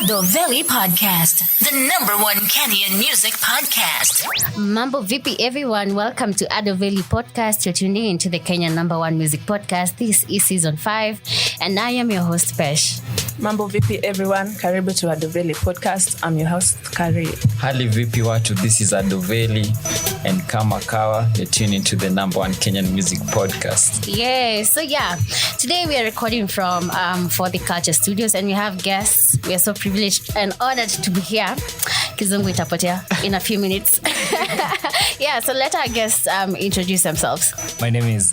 Ado Veli Podcast, the #1 Kenyan music podcast. Mambo vipi everyone, welcome to Ado Veli Podcast. You're tuning into the Kenyan #1 music podcast. This is season 5 and I am your host Pesh. Mambo vipi everyone, karibu to Ado Veli Podcast. I'm your host Kare. Hali vipi watu, this is Ado Veli and kama kawa, you're tuning into the #1 Kenyan music podcast. Today we are recording from For the Culture Studios and we have guests. We are so privileged and honored to be here. Kizungu itapotea in a few minutes. So let our guests introduce themselves. My name is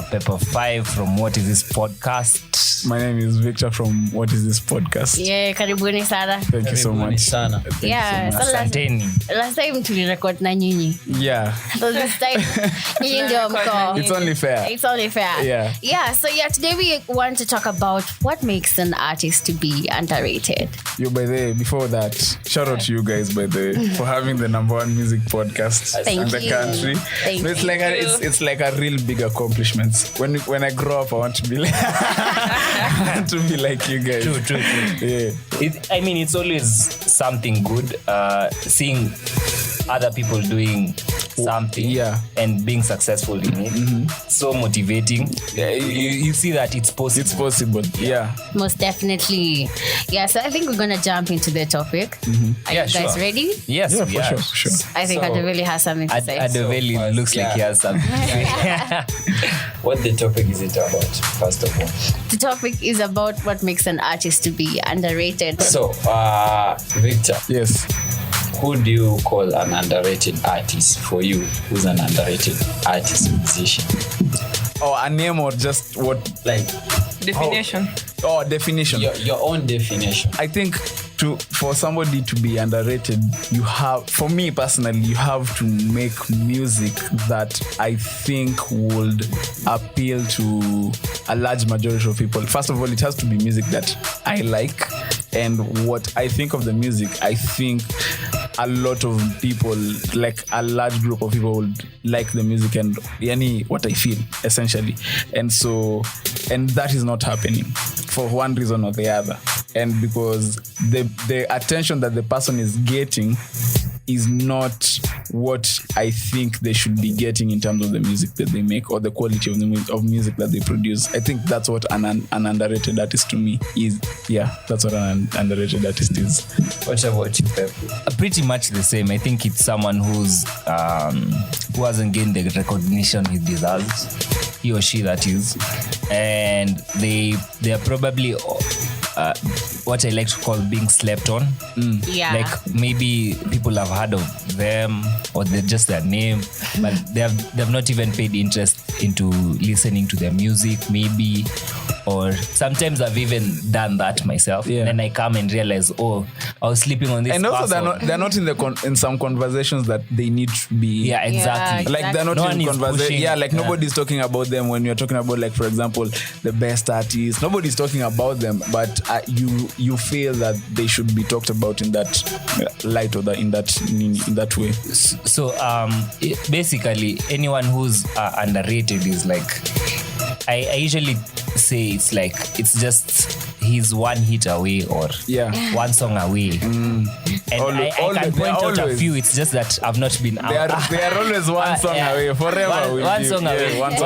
Pepper 5 from What Is This Podcast. My name is Victor from What Is This Podcast. Karibuni sana. Thank you so much. Sana. Last time to record na nyinyi. So this time nyinyi ndio mko. It's only fair. Today we want to talk about what makes an artist to be underrated. By the way, before that, shout out to you guys by the way for having the #1 music podcast in the country. Thank you. It's like a real big accomplishment. When I grow up, I want to be like you guys. True. Yeah. It's always something good seeing other people doing something and being successful in it. So motivating. You see that it's possible. It's possible. Yeah. Most definitely. So I think we're going to jump into the topic. Are you guys ready? Yes, for sure. I think Ado Veli has something to say. Ado Veli looks like he has something to say. What the topic is it about, first of all? The topic is about what makes an artist to be underrated. So, Victor. Yes. Who do you call an underrated artist for you? Who's an underrated artist, musician? A name or just what? Like definition. Definition. Your own definition. I think for somebody to be underrated, for me personally, you have to make music that I think would appeal to a large majority of people. First of all, it has to be music that I like. And what I think of the music, I think a lot of people, like a large group of people, would like the music and what I feel, essentially. And that is not happening for one reason or the other. And because the attention that the person is getting is not what I think they should be getting in terms of the music that they make or the quality of the music that they produce. I think that's what an underrated artist to me is. Yeah, that's what an underrated artist is. What about you, Pep? Pretty much the same. I think it's someone who hasn't gained the recognition he deserves. He or she, that is. And they are probably what I like to call being slept on. Like maybe people have heard of them or they're just their name, but they've not even paid interest into listening to their music maybe. Or sometimes I've even done that myself. And then I come and realize, I was sleeping on this. And also they're not in some conversations that they need to be. Yeah, exactly. Like they're not in conversation. Yeah, like nobody's talking about them when you're talking about, like, for example, the best artists. Nobody's talking about them, but you feel that they should be talked about in that light or in that way. So basically, anyone who's underrated is like, I usually say it's just he's one hit away or one song away. And I can point out a few. It's just that I've not been out. They are always one song away forever. One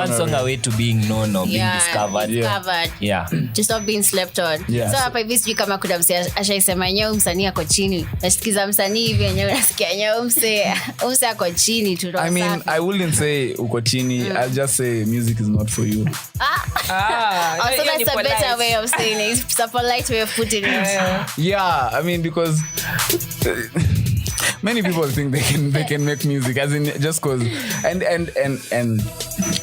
song away to being known or being discovered. To stop being slept on. So hapa hivi sijui kama kuna msee ashaisema nyeo msanii ako chini. Nasikiza msanii hivi yenyewe nasikia nyeo msee ako chini tu. I mean, I wouldn't say uko chini. I'll just say music is not for you. So that's a better way of saying it. It's a polite way of putting it. I mean, because many people think they can make music as in just cause and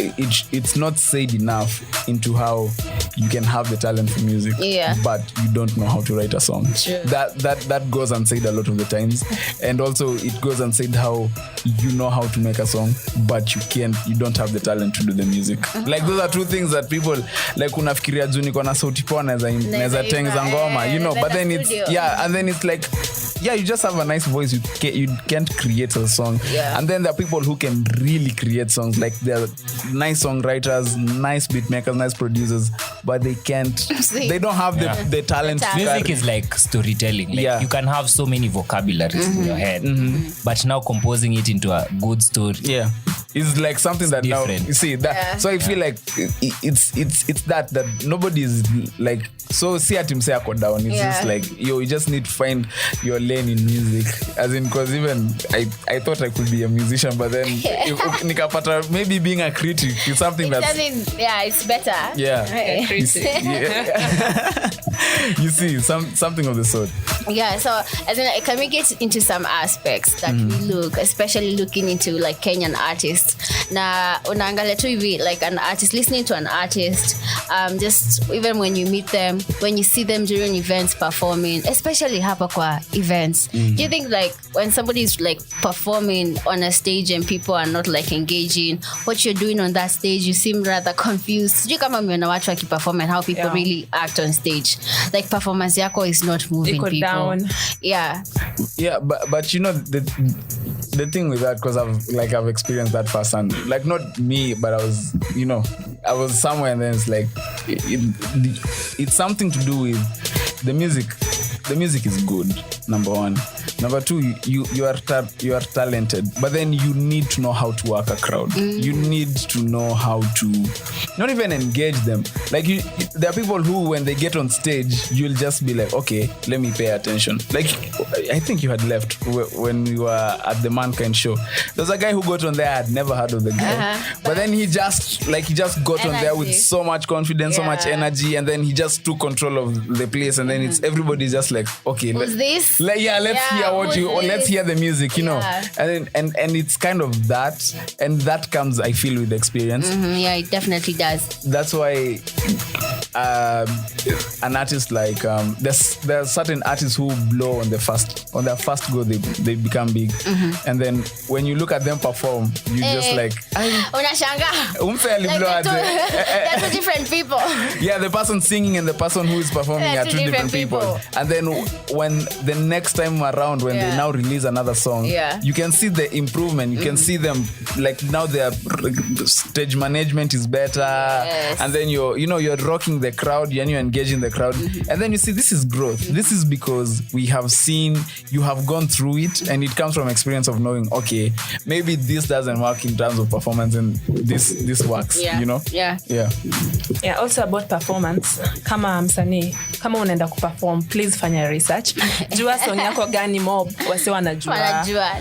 it's not said enough into how you can have the talent for music, but you don't know how to write a song. True. That goes unsaid a lot of the times, and also it goes unsaid how you know how to make a song, but you don't have the talent to do the music. Like those are two things that people like unafikiria juu niko na sauti poa naweza tengeneza ngoma, but then it's and then it's like you just have a nice voice. You can't create a song. Yeah. And then there are people who can really create songs. Like they're nice songwriters, nice beat makers, nice producers, but they can't. They don't have the talent. Music is like storytelling. Like you can have so many vocabularies in your head, but now composing it into a good story. Yeah. It's like something that different. Now you see that. Yeah. So I feel like it's that nobody is like, so see at him say ako down. It's just like you just need to find your lane in music. As in, because even I thought I could be a musician, but then nikapata maybe being a critic is something it's better. Yeah. Right. You see something of the sort. Yeah, so as in, can we get into some aspects that we look, especially looking into like Kenyan artists. Na unaangalia tu hivi like an artist, listening to an artist, just even when you meet them, when you see them during events performing, especially hapa kwa events. Do you think like when somebody is like performing on a stage and people are not like engaging what you're doing on that stage, you seem rather confused? Do you come and watu wakiperform and how people really act on stage? Like performance yako is not moving people down. Yeah, but you know the thing with that, because I've experienced that firsthand. Like not me, but I was somewhere, and then it's like it's something to do with the music. The music is good, number one. Number two, you are talented, but then you need to know how to work a crowd. You need to know how to not even engage them. Like there are people who, when they get on stage, you'll just be like, okay, let me pay attention. Like I think you had left when we were at the Mankind show. There's a guy who got on there. I had never heard of the guy, but then he just got on there with so much confidence, so much energy, and then he just took control of the place, and then it's everybody's just like, okay, let's hear the music, you know. And it's kind of that, and that comes, I feel, with experience. Yeah, it definitely does. That's why an artist like there are certain artists who blow on their first go, they become big, and then when you look at them perform, you just like unashanga. They're two different people. Yeah, the person singing and the person who is performing are two different people. And then when the next time around, when they now release another song, you can see the improvement. You can see them, like now their stage management is better, and then you're rocking the crowd, and you're engaging the crowd, and then you see this is growth. This is because we have seen, you have gone through it, and it comes from experience of knowing, okay, maybe this doesn't work in terms of performance, and this works. You know. Yeah, also about performance, kama msanii, kama unaenda kuperform, please fanya research. Jua song yako gani mob wase wanajua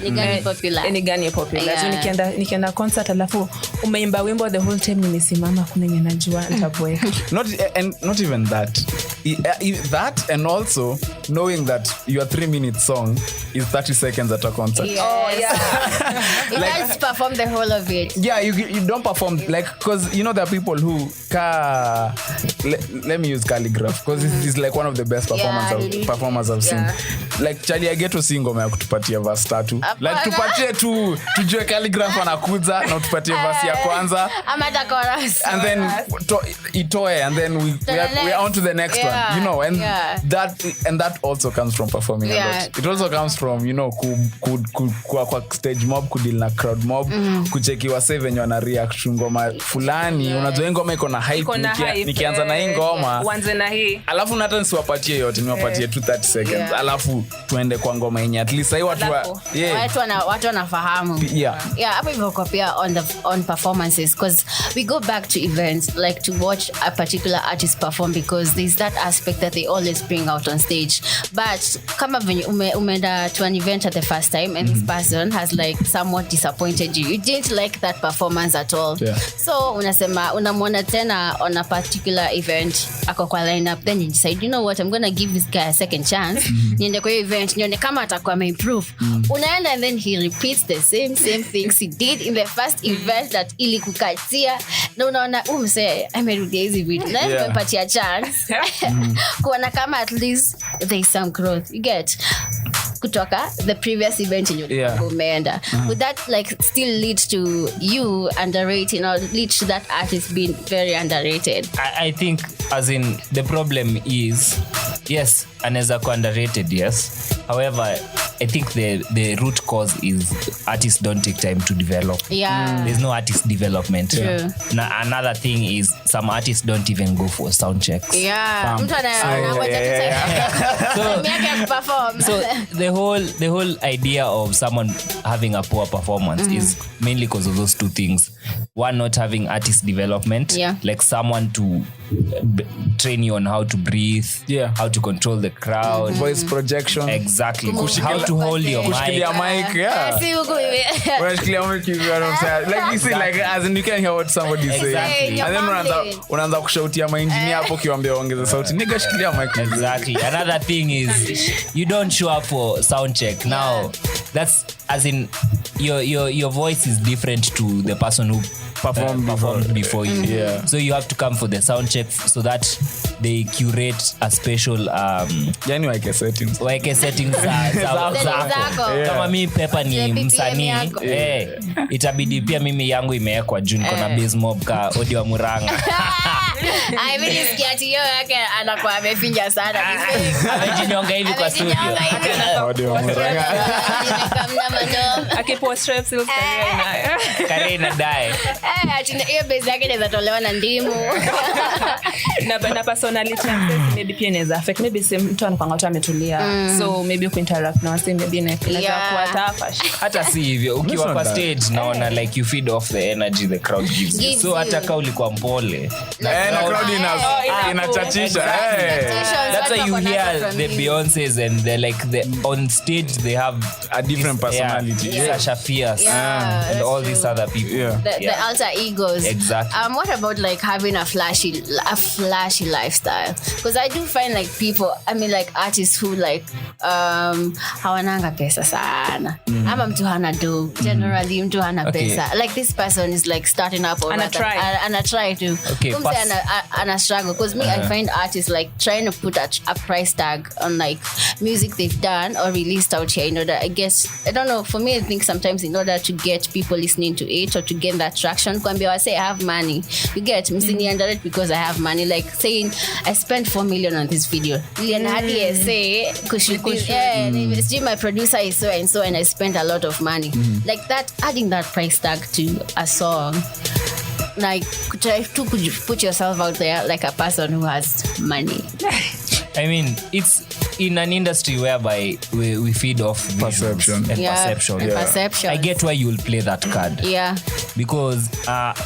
ni gani popular. Ni gani popular. So nikienda concert alafu umeimba wimbo the whole time nimesimama kuna yenye najua nitaboeka. Not even that. That, and also knowing that your 3-minute song is 30 seconds at a concert. Yes. Oh yeah. You guys perform the whole of it. Yeah, you don't perform, like, because there are people who let me use Calligraph, because he's like one of the best performers I've seen. Like Charlie, I get to sing ngoma ya kutupatia verse 3. Like tupatie tu tujue Calligraph anakuza na tupatie verse ya kwanza. Ama the chorus. And then itoe, and then we are on to the next one, and that also comes from performing a lot. It also comes from kwa stage mob, kudeal na crowd mob, kucheki wase venye wana react ngoma fulani, unajua ngoma iko na hype, nikianza na hii ngoma uanze na hii, alafu hata nisiwapatie yote, niwapatie 30 seconds, alafu tuende kwa ngoma yenye at least watu wanafahamu. Hapo hivyo kwa pia on performances, because we go back to events, like to watch a particular artist perform, because there's that aspect that they always bring out on stage. But kama venye umeenda to an event at the first time, and this person has like somewhat disappointed you didn't like that performance at all, so unamwona tena on a particular event ako kwa lineup, then you decide, you know what, I'm gonna give this guy a second chance. Niende kwa event nione kama atakuwa improve. Unaenda, and then he repeats the same things he did in the first event that ilikukatia, na unaona mse amerudia hizi vitu, na umepatia chance kuona kama at least there is some growth, you get, kutoka the previous event umeenda. Would that like still lead to you underrating, or lead to that artist being very underrated? I think, as in, the problem is yes, anaweza kuwa underrated, yes. However, I think the root cause is artists don't take time to develop. Yeah. There's no artist development. True. Another thing is some artists don't even go for sound checks. Yeah. Mtu anangoja tu perform. So the whole idea of someone having a poor performance is mainly because of those two things. One, not having artist development, like someone to train you on how to breathe, how to control the crowd, voice projection, exactly, how to hold your mic. Like you see, like as in you can hear what somebody is saying, and then unaanza kushautia ma engineer hapo kiwaambia ongeza sauti, nigga shikilia mic. Exactly. Another thing is you don't show up for sound check. Now that's as in your voice is different to the person who performed before you. Yeah. So you have to come for the sound check so that they curate a special yani wake settings zako. Kama mimi Pepper ni msanii, itabidi pia mimi yangu imewekwa juu niko na bass mob ka audio Muranga. I mean sikia tio yake anakuwa amefinja sana. Amejinyonga hivi kwa studio. Audio Muranga. Akipost straps ile Kare inadai. Hiyo base yake inaweza tolewa na ndimu. na personality maybe pia inaweza affect, maybe mtu anakuanga tu ametulia, so maybe ku interact na wasi maybe inaweza kuwa tafash. Hata si hivyo, ukiwa kwa stage naona like you feed off the energy the crowd gives you. So hata kama ulikuwa mpole na crowd inachachisha. That's why you hear the Beyoncés and they like on stage they have a different personality. Sasha Fierce and all these other people. The alter egos. Exactly. What about like having a flashy lifestyle? Because I do find like people, I mean like artists who like hawananga pesa sana. Ama mtu hana do. Generally mtu hana pesa. Like this person is like starting up or and try to. Okay. And struggle. Because me, I find artists like trying to put a price tag on like music they've done or released out here in order, I guess, I don't know, for me I think sometimes in order to get people listening to it or to gain that traction, kwambia I say I have money, you get me under it because I have money, like saying I spent 4 million on this video, and hadi say my producer is so and so and I spent a lot of money, like that, adding that price tag to a song, like try to put yourself out there like a person who has money. I mean, it's in an industry whereby we feed off perception and perception. Perception. I get why you will play that card. Yeah. Because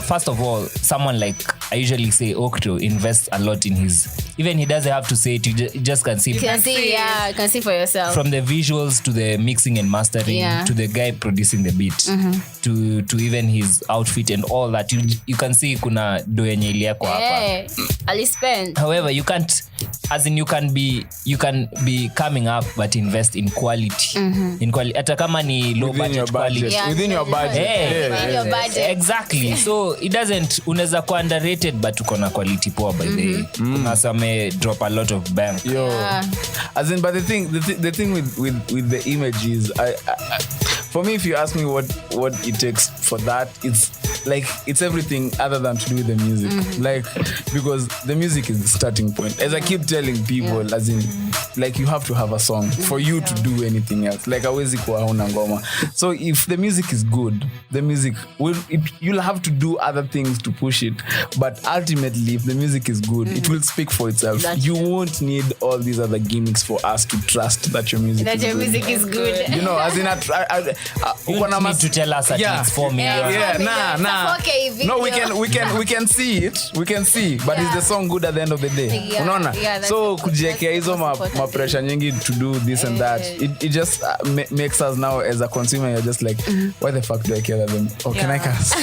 first of all, someone like I usually say Okto invests a lot in his. Even he doesn't have to say it. You just can see. You can see for yourself. From the visuals to the mixing and mastering to the guy producing the beat to even his outfit and all that. You can see kuna do yenye iliako hapa. Ali spend. However, you can't. As in you can be coming up but invest in quality. In quality. Hata kama ni low budget quality. Within your budget. Within your budget. Exactly. So it doesn't, unaweza kuwa underrated but uko na quality poor by the way. Kuna some drop a lot of bank. As in, but the thing with the image is I for me, if you ask me what it takes for that, it's like it's everything other than to do with the music. Like, because the music is the starting point. As I keep telling people, as in, like you have to have a song for you to do anything else. Like hawezi kuwa huna ngoma. So if the music is good, the music you'll have to do other things to push it. But ultimately, if the music is good, it will speak for itself. You won't need all these other gimmicks for us to trust that your music is good. Music is good. You know, as in you don't need to tell us that it's 4 million. Nah. No, we can see it. We can see, but is the song good at the end of the day? Unaona? So kujiekea hizo ma pressure nyingi to do this and that. It just makes us now as a consumer, you're just like, why the fuck do I care that them? Oh, can I curse?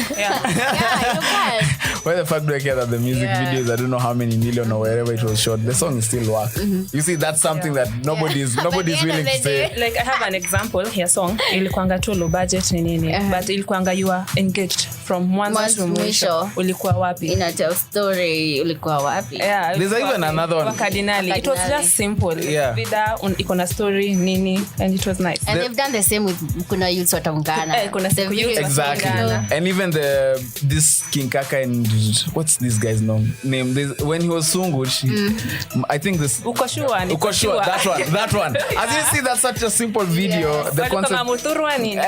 Why the fuck do I care that the music videos, I don't know how many million or wherever it was shot, the song is still work. You see, that's something that nobody's willing to say. Like I have an example here, song ilikuanga tu low budget nini, but ilikuanga you are engaged from from mwanzo to mwisho ulikuwa wapi? Ina tell story ulikuwa wapi? Yeah, There's even another one. Cardinali. It was just simple. Yeah. Vida iko na story nini and it was nice. And they've done the same with kuna youth wataungana. Kuna siku youth Exactly. And even this King Kaka and what's this guy's name? When he was Sunguch, I think this Ukoshua. that one. As you see, that's such a simple video. Yes. The Kama concept, muthurwa nini?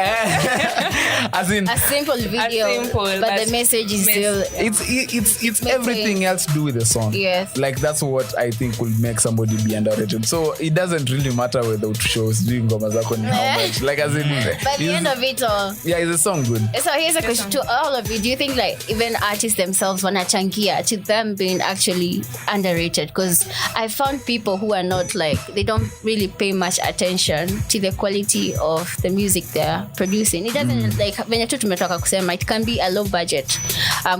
as in, A simple video, but but the message is still it's everything else to do with the song. Yes. Like that's what I think will make somebody be underrated. So it doesn't really matter whether it shows doing ngoma zako ni how much. Like as in, by the end of it all. yeah, is the song good? So here's a question to all of you. Do you think like even artists themselves wanachangia to them being actually underrated? Because I found people who are not like, they don't really pay much attention to the quality of the music they're producing. It doesn't like venye tu tumetoka kusema, it can be a low budget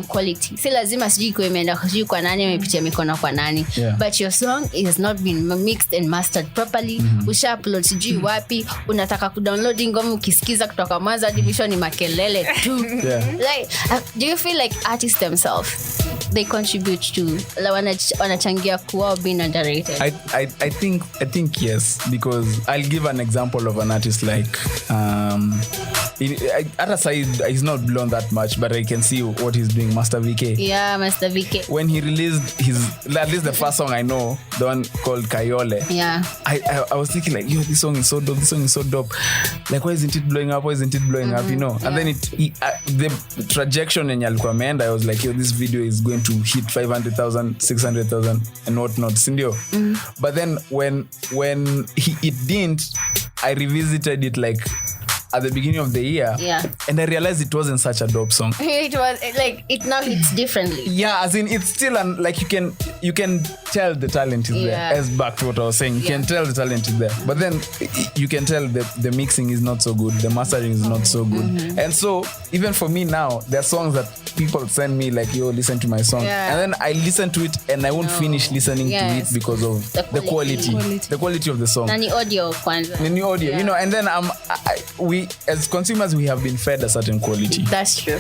quality. Si lazima sijui kwa imeenda sijui kwa nani amepitia mikono kwa nani. Yeah. But your song is not been mixed and mastered properly. Usha upload sijui wapi, unataka kudownload ngoma ukisikiza kutoka mwanzo hadi mwisho ni makelele tu. Yeah. Like do you feel like artists themselves they contribute to wanachangia kuwa being underrated? I think yes, because I'll give an example of an artist like at a side he's not blown that much, but I can see what he's doing, Master VK. Yeah, Master VK. When he released at least the first song I know, the one called Kayole. Yeah. I was thinking like, yo, this song is so dope. Like, why isn't it blowing up? You know? And then the trajectory yenye alikuwa ameenda, I was like, yo, this video is going to hit 500,000, 600,000 and whatnot. Sindio? But then when it didn't, I revisited it like at the beginning of the year, and I realized it wasn't such a dope song. It was like it now hits differently. Yeah, as in it's still like you can tell the talent is there. As back to what I was saying, you can tell the talent is there, but then you can tell that the mixing is not so good, the mastering is not so good, and so even for me now, there are songs that people send me like, yo, listen to my song, and then I listen to it and I won't finish listening to it because of the quality of the song. Nani audio kwanza. Nani audio, you know, and then we as consumers we have been fed a certain quality. That's true.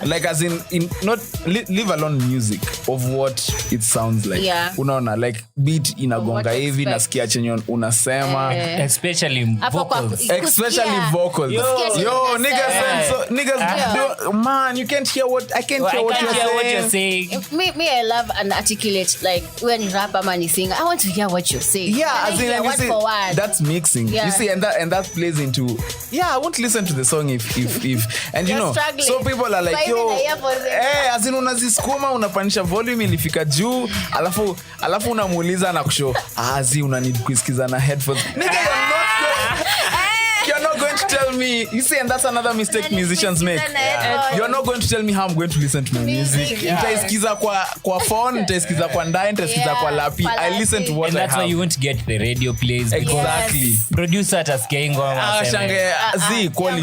Like as in not leave alone music of what it sounds like. Yeah. Unaona like beat inagonga hivi nasikia chenye unasema, especially vocals. Yo niggas man, you can't hear what I can't hear what you're saying. Me I love an articulate, like when you rap or man you sing, I want to hear what you're saying. Yeah, as in word for word. That's mixing. Yeah. You see, and that plays into I won't listen to the song if and you know struggling. So people are like, yo, as in unazisukuma unapanisha volume ilifika juu alafu unamuuliza na kushow una need kusikiza na headphones. Nigga, you're not going to tell me. You see, and that's another mistake musicians make. You're not going to tell me how I'm going to listen to my music. Nitaisikiza kwa phone, nitaisikiza kwa ndani, nitaisikiza kwa lapi. I listen to what and I that's have. why you won't get the radio plays. Exactly. Producer atasikia ngoma shange quality.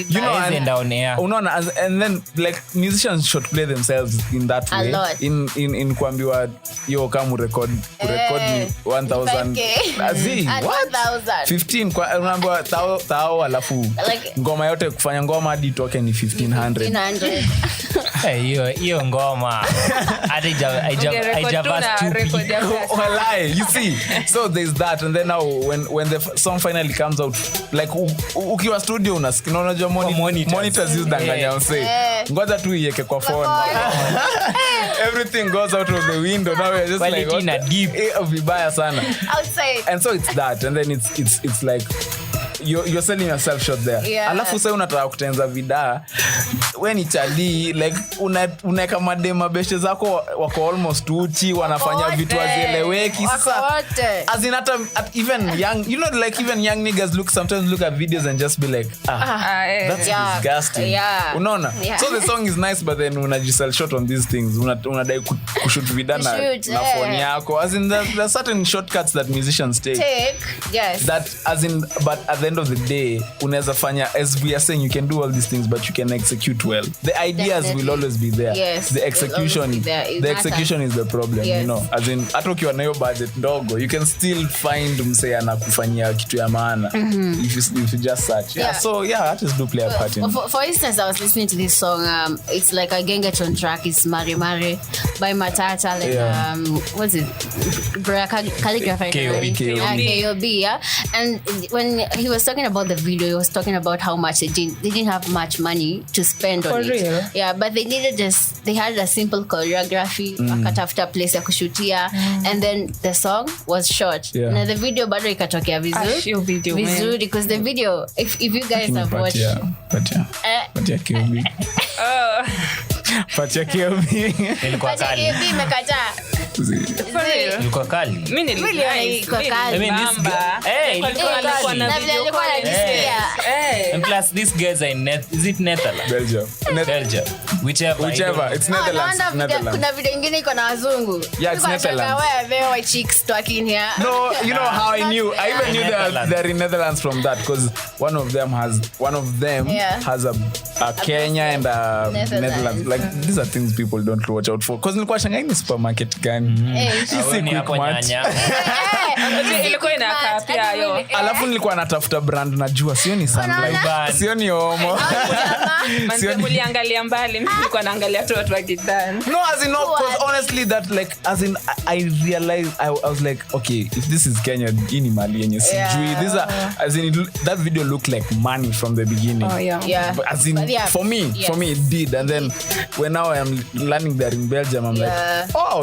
You know, and down air. And then like musicians should play themselves in that way. A lot. In kuambiwa yo kama record me 1000. What? 15 kwa unaambiwa tao alafu ngoma yote kufanya ngoma hadi toke ni 1500. Hiyo ngoma you see, so there's that, and then now when the song finally comes out, like ukiwa studio unajua monitors use danganya say ngoja tu iweke kwa phone. Everything goes out of the window. Now we're just like in a deep vibaya sana outside, and so it's that, and then it's like you're selling yourself short there. Alafu sasa unataka kutenza vidaa when it's chali like unaweka madema beshe zako wako almost uchi wanafanya vitu azieleweki sasa as in even young, you know, like even young niggas sometimes look at videos and just be like that's disgusting. Unaona? So the song is nice, but then unajisell short on these things. Unadai kushoot vidaa na phone yako, as in there's certain shortcuts that musicians take. Yes, that as in, but at the end of the day unaweza fanya, as we are saying, you can do all these things but you can execute well. The ideas will always be there. Yes, the execution is the problem. Yes. You know, as in hata ukiwa na hiyo budget ndogo, you can still find msee anakufanyia kitu ya maana if you just search. So artists do play a part in. For instance, I was listening to this song. It's like a Gengeton track. It's Mari Mari by Matata. What's it? Calligraphy. KOB. Yeah. And when he was talking about the video, he was talking about how much they didn't have much money to spend on it. Real? Yeah, but they had a simple choreography, akatafuta place ya kushutia, and then the song was short. Na the video bado ikatokea vizuri because the video, if you guys have watched Patia KOB. Ilikuwa kali. Ilikuwa kali. Mimi nilikuwa kali. And plus these guys are in is it Netherlands? Belgium. Whichever. It's Netherlands. Kuna video ingine iko na wazungu. Yeah, it's Netherlands. Where there were chicks talking here. No, you know how I knew. I even knew they're in Netherlands from that because one of them has a Kenya and a Netherlands. Like these are things people don't watch out for. Because nilikuwa shangai ni supermarket gani. Ilikuwa inakaa pia yo. Alafu nilikuwa natafuta brand najua sio ni Sunlight. Sio ni Omo. Sio muliangalia mbali, mimi nilikuwa naangalia tu watu wakidance. No, as in because honestly that like as in I realized I was like okay, if this is Kenya ini mali yenye sijui. These are as in that video looked like money from the beginning. Oh yeah. But as in for me it did, and then when now I am learning there in Belgium I'm like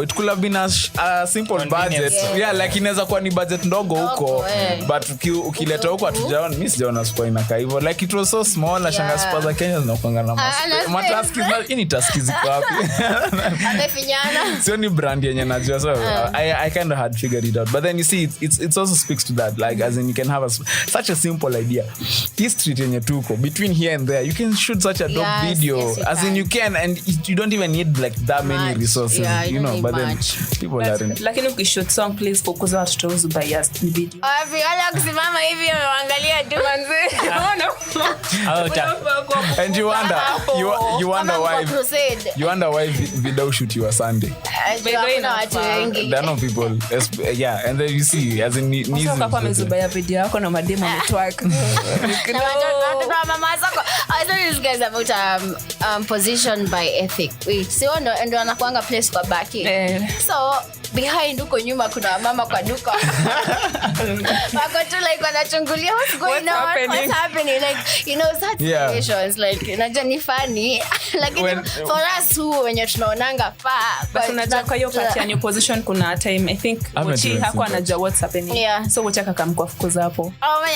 it could have been a simple budget. Yeah, like inaweza kuwa ni budget ndogo huko but ukileta huko hatujaona, mimi sijaona super inakaa hivyo, like it was so small na shanga super za Kenya zinakuanga na mataski ini taski ziko wapi amefinyana sio ni brand yenye najua, so I kind of had figured it out, but then you see it also speaks to that, like as in you can have such a simple idea, this street yenye tuko between here and there you can shoot such a dope video, as in you can, and you don't even need like that many resources, you know, but then people aren't. Lakini ukishoot song please focus on watu who bias video. Wala kusimama hivi waangalia tu manzi. And you wonder why video shoot you a Sunday. There are no people. And then you see as in needs. Sasa kama mzubaya video yako na mademo network. I saw these guys about position by ethic. Wait, sio ndo anakuanga place kwa baki. So behind huko nyuma kuna mama kwa duka. Wako tu like wanachungulia what's going on, what's happening, like you know such situations like unajua ni funny like for us who wenye tunaonanga but unajua kwa hiyo part ya new position kuna time I think Mochi hakuwa anajua what's happening, so Mochaka kamkufukuza hapo.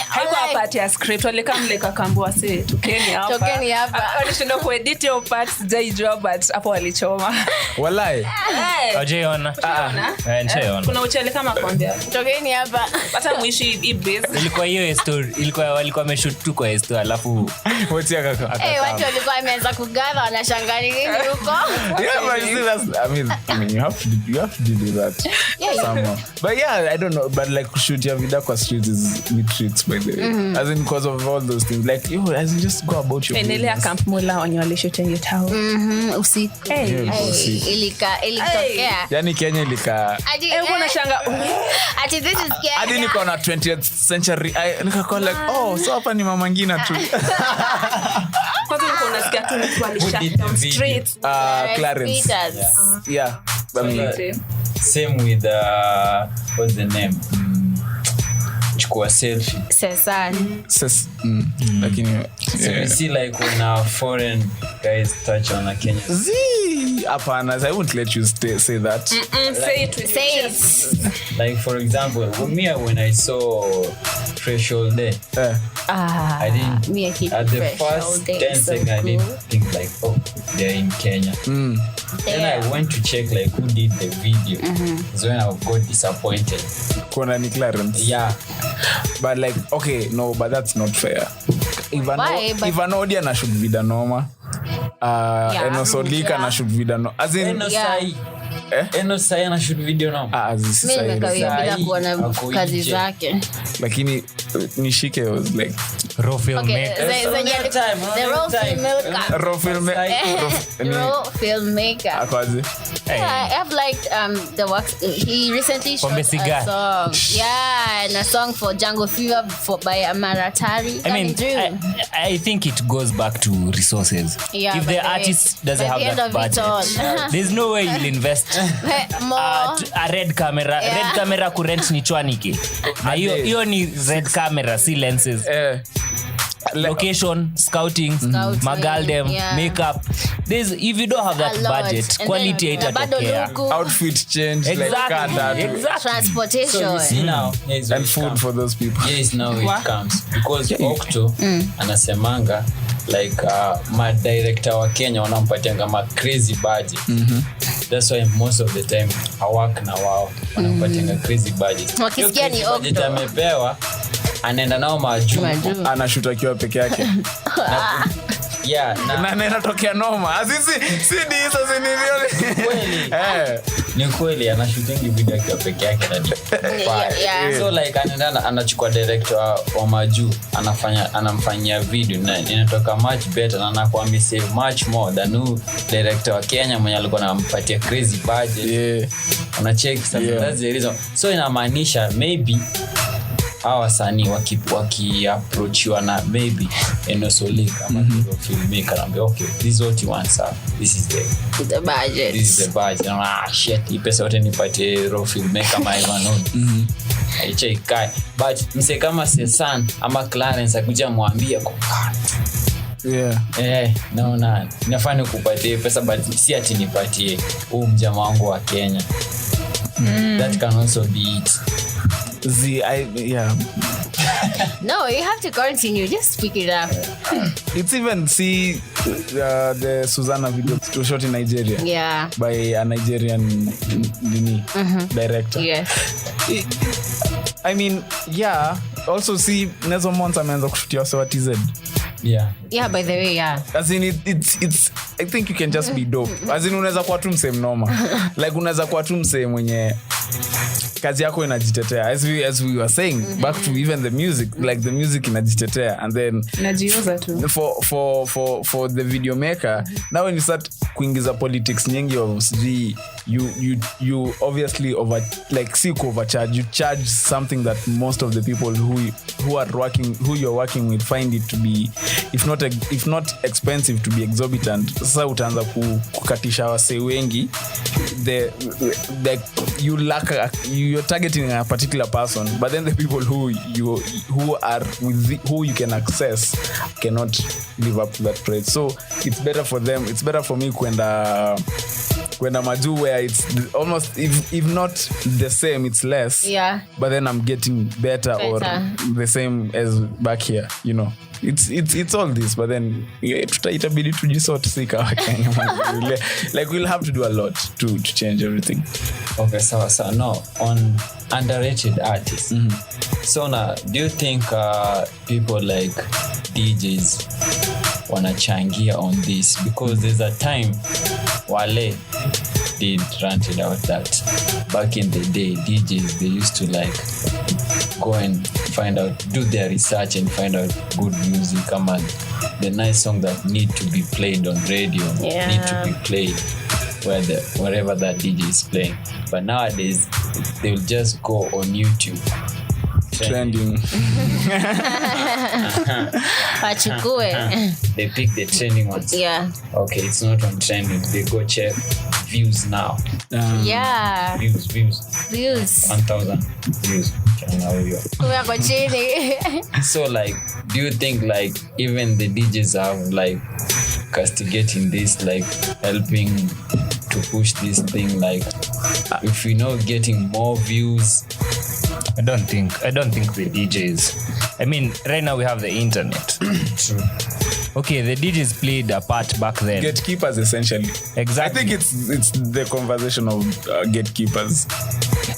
Haikuwa part ya script wale kama like akambua say tokeni hapa alishinda kuedit hiyo part sijaijua but hapo walichoma walai ajeona kuna uchele kama kwambia tokeni hapa hata mwishi hii base ilikuwa hiyo story walikuwa wameshoot tu kwa story alafu wote watu walikuwa wameanza kugather wanashangaa nini huko. But you see that's I mean you have to do that somehow. But I don't know, but like shoot your video kwa streets is me treats by the way, as in because of all those things, like you as in just go about your business. Endelea camp mula wanyole shooting it out usiku ilitokea yani Kenya ilika unashanga ati this is Kenya hadi niko na 20th century nikakuwa like so hapa ni mama ngina tu kwanza niko nasikia tu mtu alisha down street Clarence I mean, same with what's the name chukua selfie lakini so you see like when foreign guys touch on a Kenya apana I won't let you say that. Say it like for example when I saw Fresh All Day I didn't at the first 10 seconds I didn't think like they're in Kenya. Then I went to check like who did the video. So when I got disappointed. Kona ni Clarence. But like okay no, but that's not fair. Ivan Odia na shoot vida noma. Enosolika na shoot vida no. As in Enosai na shoot video noma. Mimi nimekawia bila kuona kazi zake. Lakini Nishike was like raw filmmaker. The raw filmmaker. Raw filmmaker. Akwazi. Yeah, I have liked the works. He recently shot a song. Yeah, and a song for Django Fever by Amaratari. I think it goes back to resources. Yeah, if the artist doesn't have that budget, there's no way you'll invest more. A red camera. Yeah. Red camera kurent ni chwanike. Na hiyo ni red camera, si lenses. Location, scouting, magaldem, makeup. If you don't have that budget, quality haitatokea. Outfit change, exactly. Transportation. So you see now, and food for those people. Yes, now it comes because Octo anasemanga like my director wa Kenya wanampatianga ma crazy budget. That's why most of the time hawak na wao wanampatianga crazy budget. Wakisikia ni Octo amepewa anaenda nao majuu anashoot akiwa peke yake. Na nena tokea noma. Asisi si hizo zinilioni. Kweli. Ni kweli anashooting video akiwa peke yake na so like anaenda anachukua director wa majuu anamfanyia video na inatoka much better na anakuwa save much more than director wa Kenya mwenye alikuwa anampatia crazy budget. Unacheck sasa that's the reason. So inamaanisha maybe hawa wasanii waki-approachiwa na maybe enosolika ama filmmaker na okay, this is what you want sir, this is the budget, this is the budget. Shit, hii pesa yote nipatie raw filmmaker ama Ivan Aichaikai but mse kama Sesan ama Clarence akuja mwambie naona nafanya kupatie pesa but si ati nipatie mjamaa wangu wa Kenya. That can also be it. No, you have to continue. Just speak it up. It's even the Susanna video to shot in Nigeria. Yeah. By a Nigerian director. Yes. I mean, also see Nezo Monts ameanza kushutia sawa TZ. Yeah, by the way, as in it's I think you can just be dope. As in unaweza kuwa tu msee mnoma. Like unaweza kuwa tu msee mwenye kazi yako inajitetea. As we were saying, back to even the music, like the music inajitetea and then najioza tu. For the video maker, now when you start kuingiza politics nyingi of you obviously overcharge. You charge something that most of the people who you're working with find it to be if not expensive, to be exorbitant. Sasa utaanza kukatisha wase wengi. You're targeting a particular person, but then the people who are with who you can access cannot live up to that praise. So it's better for them. It's better for me kwenda majuu where it's almost if not the same, it's less. But then I'm getting better or the same as back here, you know. It's all this, but then itabidi tujisort sika wa Kenya. Like we'll have to do a lot to change everything. Okay, so no, on underrated artists. So now, do you think people like DJs wanachangia on this? Because there's a time Wale did ranted out that back in the day DJs, they used to like go and find out, do their research and find out good music, come on, the nice song that need to be played on radio, need to be played wherever that DJ is playing. But nowadays they'll just go on YouTube trending. They pick the trending ones. Okay, it's not on trending. They go check views now. Views 1,000 views. So like, do you think like even the DJs have like castigating this, like helping to push this thing, like if you're not getting more views? I don't think the DJs. I mean, right now we have the internet. True. Okay, the DJs played a part back then. Gatekeepers, essentially. Exactly. I think it's the conversation of gatekeepers.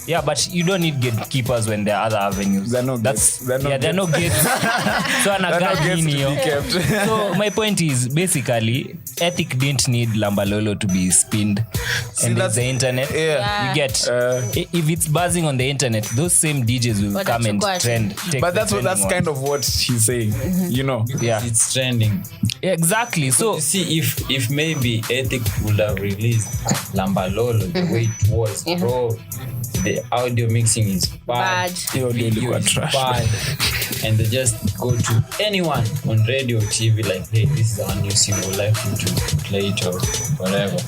Yeah, but you don't need gatekeepers when there are other avenues. They're no gates. They're no gates. So my point is basically ethic didn't need Lambalolo to be spinned. And it's the internet. Yeah. You get if it's buzzing on the internet, those same DJs will come and trend. But that's kind of what he's saying. You know. Because it's trending. Exactly. So you see if maybe ethic would have released Lambalolo the way it was, bro. The audio mixing is bad. The video is bad. And they just go to anyone on radio, TV, like, hey, this is our new single, like you to play it or whatever.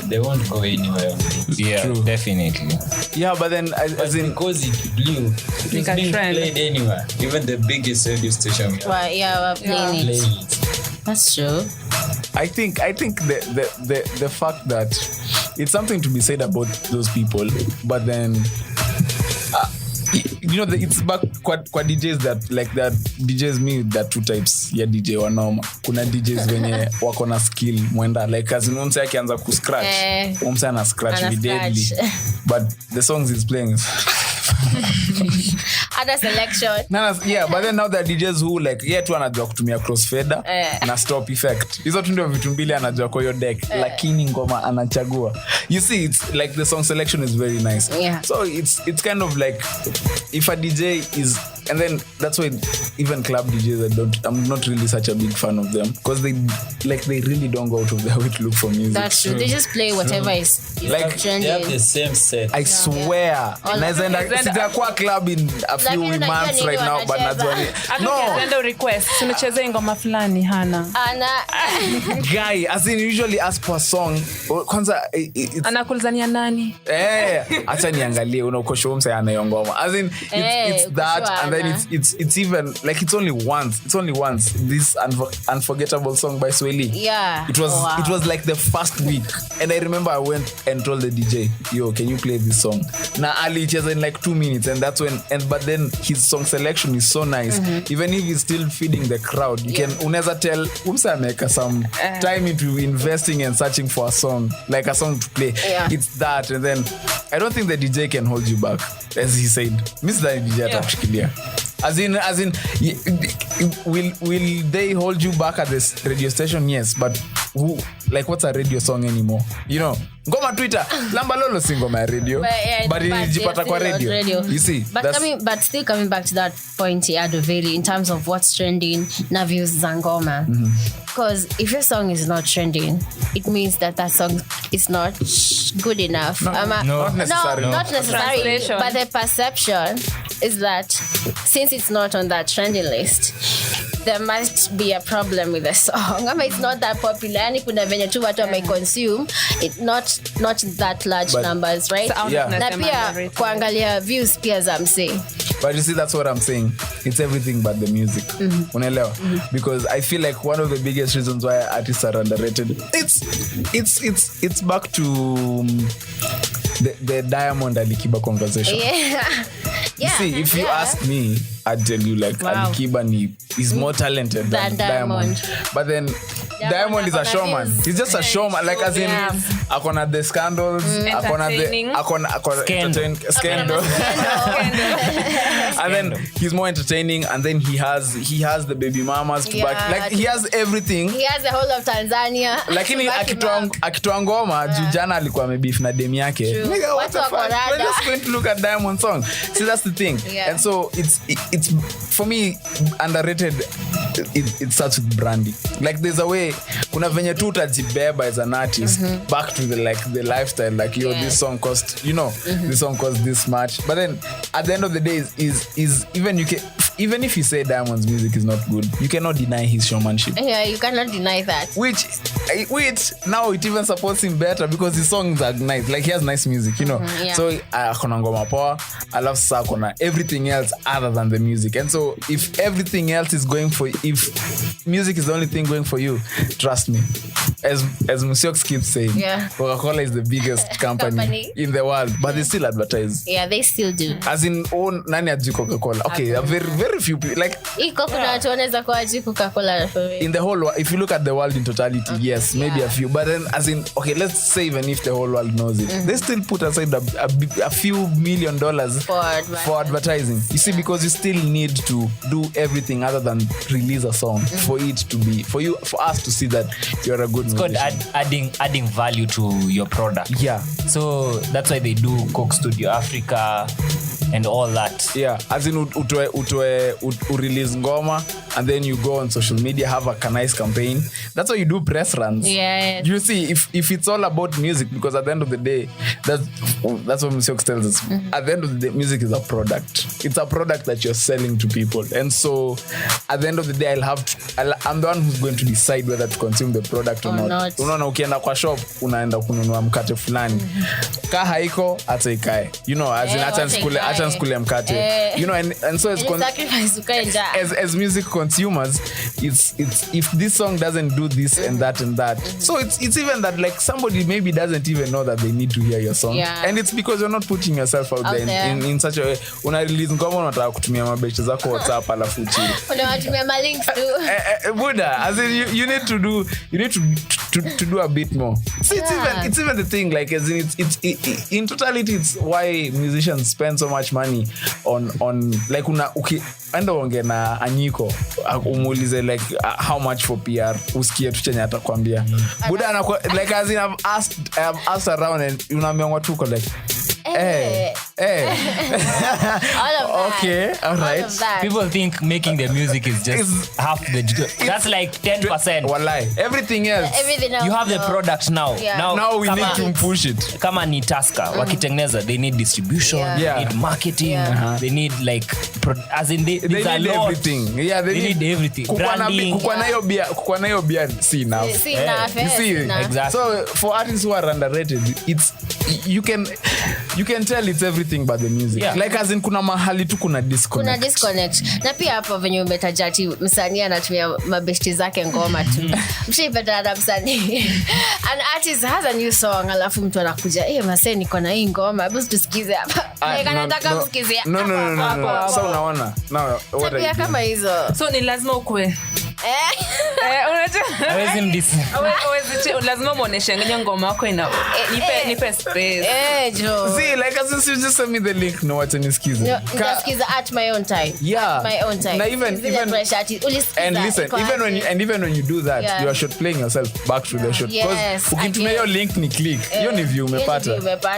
They won't go anywhere on it. Yeah, true. Definitely. Yeah, but then because it blew, it's being played anywhere. Even the biggest radio station. We're playing it. That's true. I think the fact that it's something to be said about those people, but then it's back kwa DJs that like that DJs me that two types ya DJ wanoma. Kuna DJs wenye wako na skill mwenda like as mse akianza ku scratch mse ana scratch immediately, but the songs he's playing is other selection. But then now the DJs who like tu anajua kutumia crossfader na stop effect. Hizo tu ndio vitu mbili anajua kwa hiyo deck, lakini ngoma anachagua. You see, it's like the song selection is very nice. Yeah. So it's kind of like if a DJ is, and then that's why even club DJs I'm not really such a big fan of them because they really don't go out of their way to look for music. That's true. They just play whatever is like trending. They have the same set. I swear. Sitakuwa club in a few months right now, but no request tunacheza ngoma fulani hana guy as in usually ask for a song kwanza anakulizania nani acha niangalie unakosho mse anayongoma as in it's that and then it's even like it's only once this unforgettable song by Veli. It was like the first week and I remember I went and told the DJ, yo, can you play this song? Na Ali cheza in like 2 minutes and that's when but then his song selection is so nice. Even if he's still feeding the crowd, you can unaweza tell umsa make some time into investing and searching for a song, like a song to play. It's that, and then I don't think the DJ can hold you back, as he said. Miss the DJ atakushikilia. As in will they hold you back at this radio station? Yes, but who, like, what's a radio song anymore? You know, ngoma Twitter Lambalolo si ngoma radio, but ilijipata kwa radio. You see, but still coming back to that point he had Veli in terms of what's trending na views za ngoma. Because if your song is not trending, it means that song is not good enough. Not necessarily. Not necessarily, but the perception is that since it's not on that trending list, there must be a problem with the song. It's not that popular. Yani kuna venye tu watu may consume it, not that large numbers, right? Na pia kuangalia views pia za mse. But you see, that's what I'm saying. It's everything but the music. Unaelewa? Because I feel like one of the biggest reasons why artists are underrated, it's back to the Diamond Alikiba conversation. You see, if you ask me, I'd tell you like Alikiba is more talented than Diamond. But then Diamond is a showman. He's just a showman. Like as in, akona the scandals, akona scandal. And then he's more entertaining. And then he has the baby mamas to back. Like he has everything. He has the whole of Tanzania. Lakini akitoa ngoma jana alikuwa amebeef na demi yake. Nigga, what the fuck? We're just going to look at Diamond song. See, that's the thing. And so it's for me underrated. It starts with branding. Like there's a way kuna venye tu utajibeba as an artist back to the lifestyle, like this song cost this song cost this much, but then at the end of the day is even if you say Diamond's music is not good, you cannot deny his showmanship. You cannot deny that, which now it even supports him better because his songs are nice, like he has nice music, so akona ngoma poa, alafu sasa akona everything else other than the music. And so if everything else is going for, if music is the only thing going for you, trust me, as Musiox keeps saying, Coca-Cola is the biggest company in the world, but they still advertise. They still do. As in, nani ajui Coca-Cola? Okay, very few people. Like Coca-Cola in the whole world, if you look at the world in totality, yes, Yes, maybe a few. But then, as in, okay, let's say even if the whole world knows it, they still put aside a few $1 million for advertising. You see, because you still need to do everything other than release a song for it to be, for us to see that you're a good musician. It's called adding value to your product. Yeah. So that's why they do Coke Studio Africa and all that. Yeah, as in release ngoma and then you go on social media, have a nice campaign. That's why you do press runs. Yeah. You see, if it's all about music, because at the end of the day, that's what Mr. tells us. At the end of the day, music is a product. It's a product that you're selling to people. And so at the end of the day, I'm the one who's going to decide whether to consume the product or not. Unaona ukienda kwa shop, unaenda kununua mkate fulani. Ka haiko, ata ikae. You know, as in acha nskule mkate. You know, and so it's as music consumers, it's if this song doesn't do this and that and that. So it's even that like somebody maybe doesn't even know that they need to hear your song. Yeah. And it's because you're not putting yourself out there in such a way. Una release ngoma unataka kutumia mabeche zako WhatsApp alafu chini. Unawatumia ma links tu. Buddha, as in you need to do a bit more. So it's even the thing, like as in it's in totality, it's why musicians spend so much money on like enda uongea na Anyiko umuulize like how much for PR, usikie tu chenye atakwambia. Buddha like as in I've asked around and unaambia watu uko like Hey. All of that. Okay, all right. People think making the music is just half the job. That's like 10%. Wallahi. Everything else. You have the product now. Yeah. Now we need to push it. Kama ni Tasker, wakitengeneza, they need distribution, they need marketing, they need like as in they need everything. Yeah, they need everything. Branding. Kukwana yo bia see enough. You see, exactly. So for artists who are underrated, it's you can tell it's everything but the music. Yeah. Like as in kuna mahali tu kuna disconnect. Na pia hapo venye umetajati msanii anatumia mabeshti zake ngoma tu. Mshaipata na msanii. An artist has a new song alafu mtu anakuja, masee niko na hii ngoma, hebu tusikize hapa. Like anataka msikize. No. So unaona. Now what are you kama hizo. So ni lazima ukue. Unajua? Hawezi mdisi. Lazima muoneshe ngoma yako ina nipe space. Jo. See, like as you just send me the link, no what nisikize. Nisikize at my own time. Yeah. At my own time. Now even and listen, even when you do that, you are short playing yourself back to the shot. Because ukitumia your link ni click. Hiyo ni view umepata.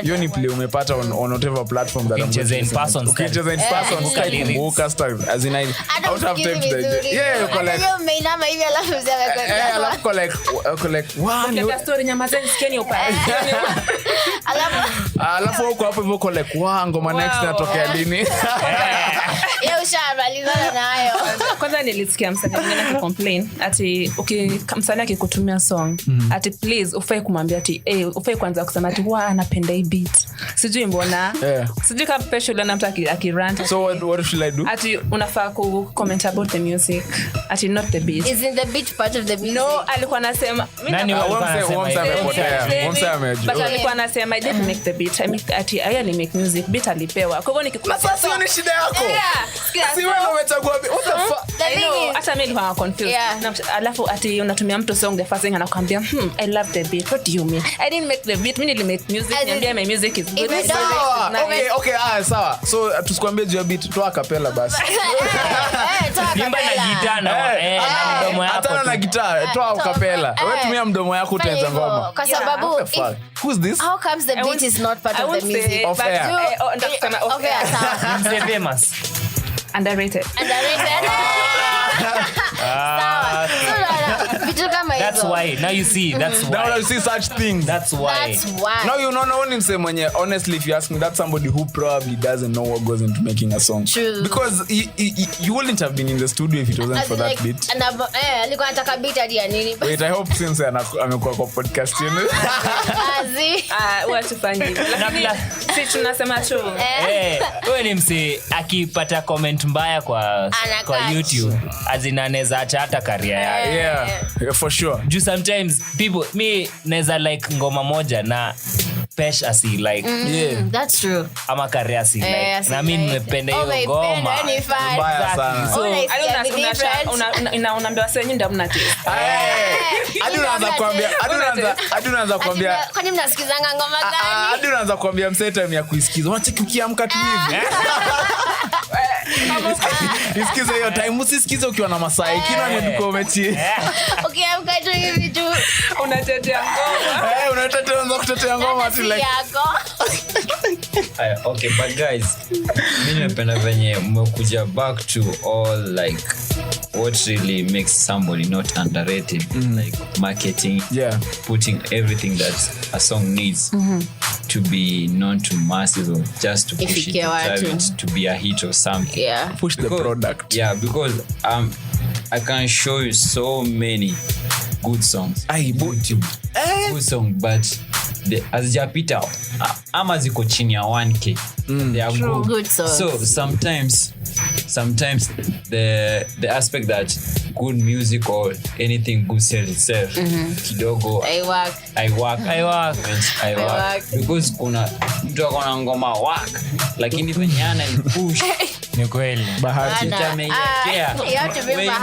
Hiyo ni play umepata on whatever platform that I'm using. In person. Ukicheza in person, ukakumbuka style. As in I don't have time to yeah, you collect. Meinama hivi alafu mzee alafu collect wow story nyamazeni skeni upande alafu huko hapo hivyo collect wow ngoma next inatokea lini yeye ushamalizana nayo. Kwanza nilisikia msanii mwingine akicomplain ati msanii akikutumia song ati please ufai kumwambia ati ufai kwanza kusema ati anapenda hii beat sijui mbona sijui kama Pesh na mtu akirant. So what should I do? Ati unafaa ku comment about the music ati not the beat. Isn't the beat part of the music? No, alikuwa anasema nani but alikuwa anasema I didn't make the beat. I only make music. Beat alipewa. Kwa hivyo nikikupa sasa ni shida yako. Si wewe umechagua what the fuck. Hata mimi nilikuwa confused. Alafu ati unatumia mtu song the first thing anakuambia I love the beat. What do you mean? I didn't make the beat. Mimi nilimake music. Niambia my music is good. Okay, sawa. So tusikwambie juu ya beat toa capella basi. Imba na gitaa na mdomo yako. Hata na gitaa toa capella. Wewe tumia mdomo yako utenza ngoma. Kwa sababu who's this? How comes the beat is not part of the music? Of air. They're famous. Underrated. That's why. Now you see. That's why. Now you see such things. That's why. Now you know only say mwenye honestly if you ask me that's somebody who probably doesn't know what goes into making a song. True. Because you wouldn't have been in the studio if it wasn't for that beat. Alikuwa anataka beat hadi ya nini? Wait, I hope since amekuwa kwa podcast yenu. Watufanye hivyo. Lakini si tunasema tu. Wewe ni mse akipata comment mbaya kwa YouTube azinaneza hata career yake. Yeah, for sure. Sometimes people me neza like ngoma moja na Pesh asi like. That's true. Ama Kare asi like. Na mimi nimependa hiyo ngoma. Mbaya sana. So unaambia wase nyinyi mna taste. Hadi unaanza kuambia kwani mnasikizanga ngoma gani? Hadi unaanza kuambia mse time ya kuisikiza. Unacheki ukiamka tu hivi. Isikize hiyo time, usisikize ukiwa na Masai. Kina ni dukometi. Ukiamka tu hivi tu unatetea ngoma. Unaanza kutetea ngoma ati like okay, but guys, mimi nimependa venye mmekuja back to all like what really makes somebody not underrated, like marketing, putting everything that a song needs to be known to masses or just to push it to be a hit or something. Push the product. Because I can show you so many good songs. Good song, but hazijapita ama ziko chini ya 1K. They are good songs. So sometimes the aspect that good music or anything good sells itself kidogo I work because kuna mtu akona ngoma work lakini venye ana push ni kweli bahati tameiekea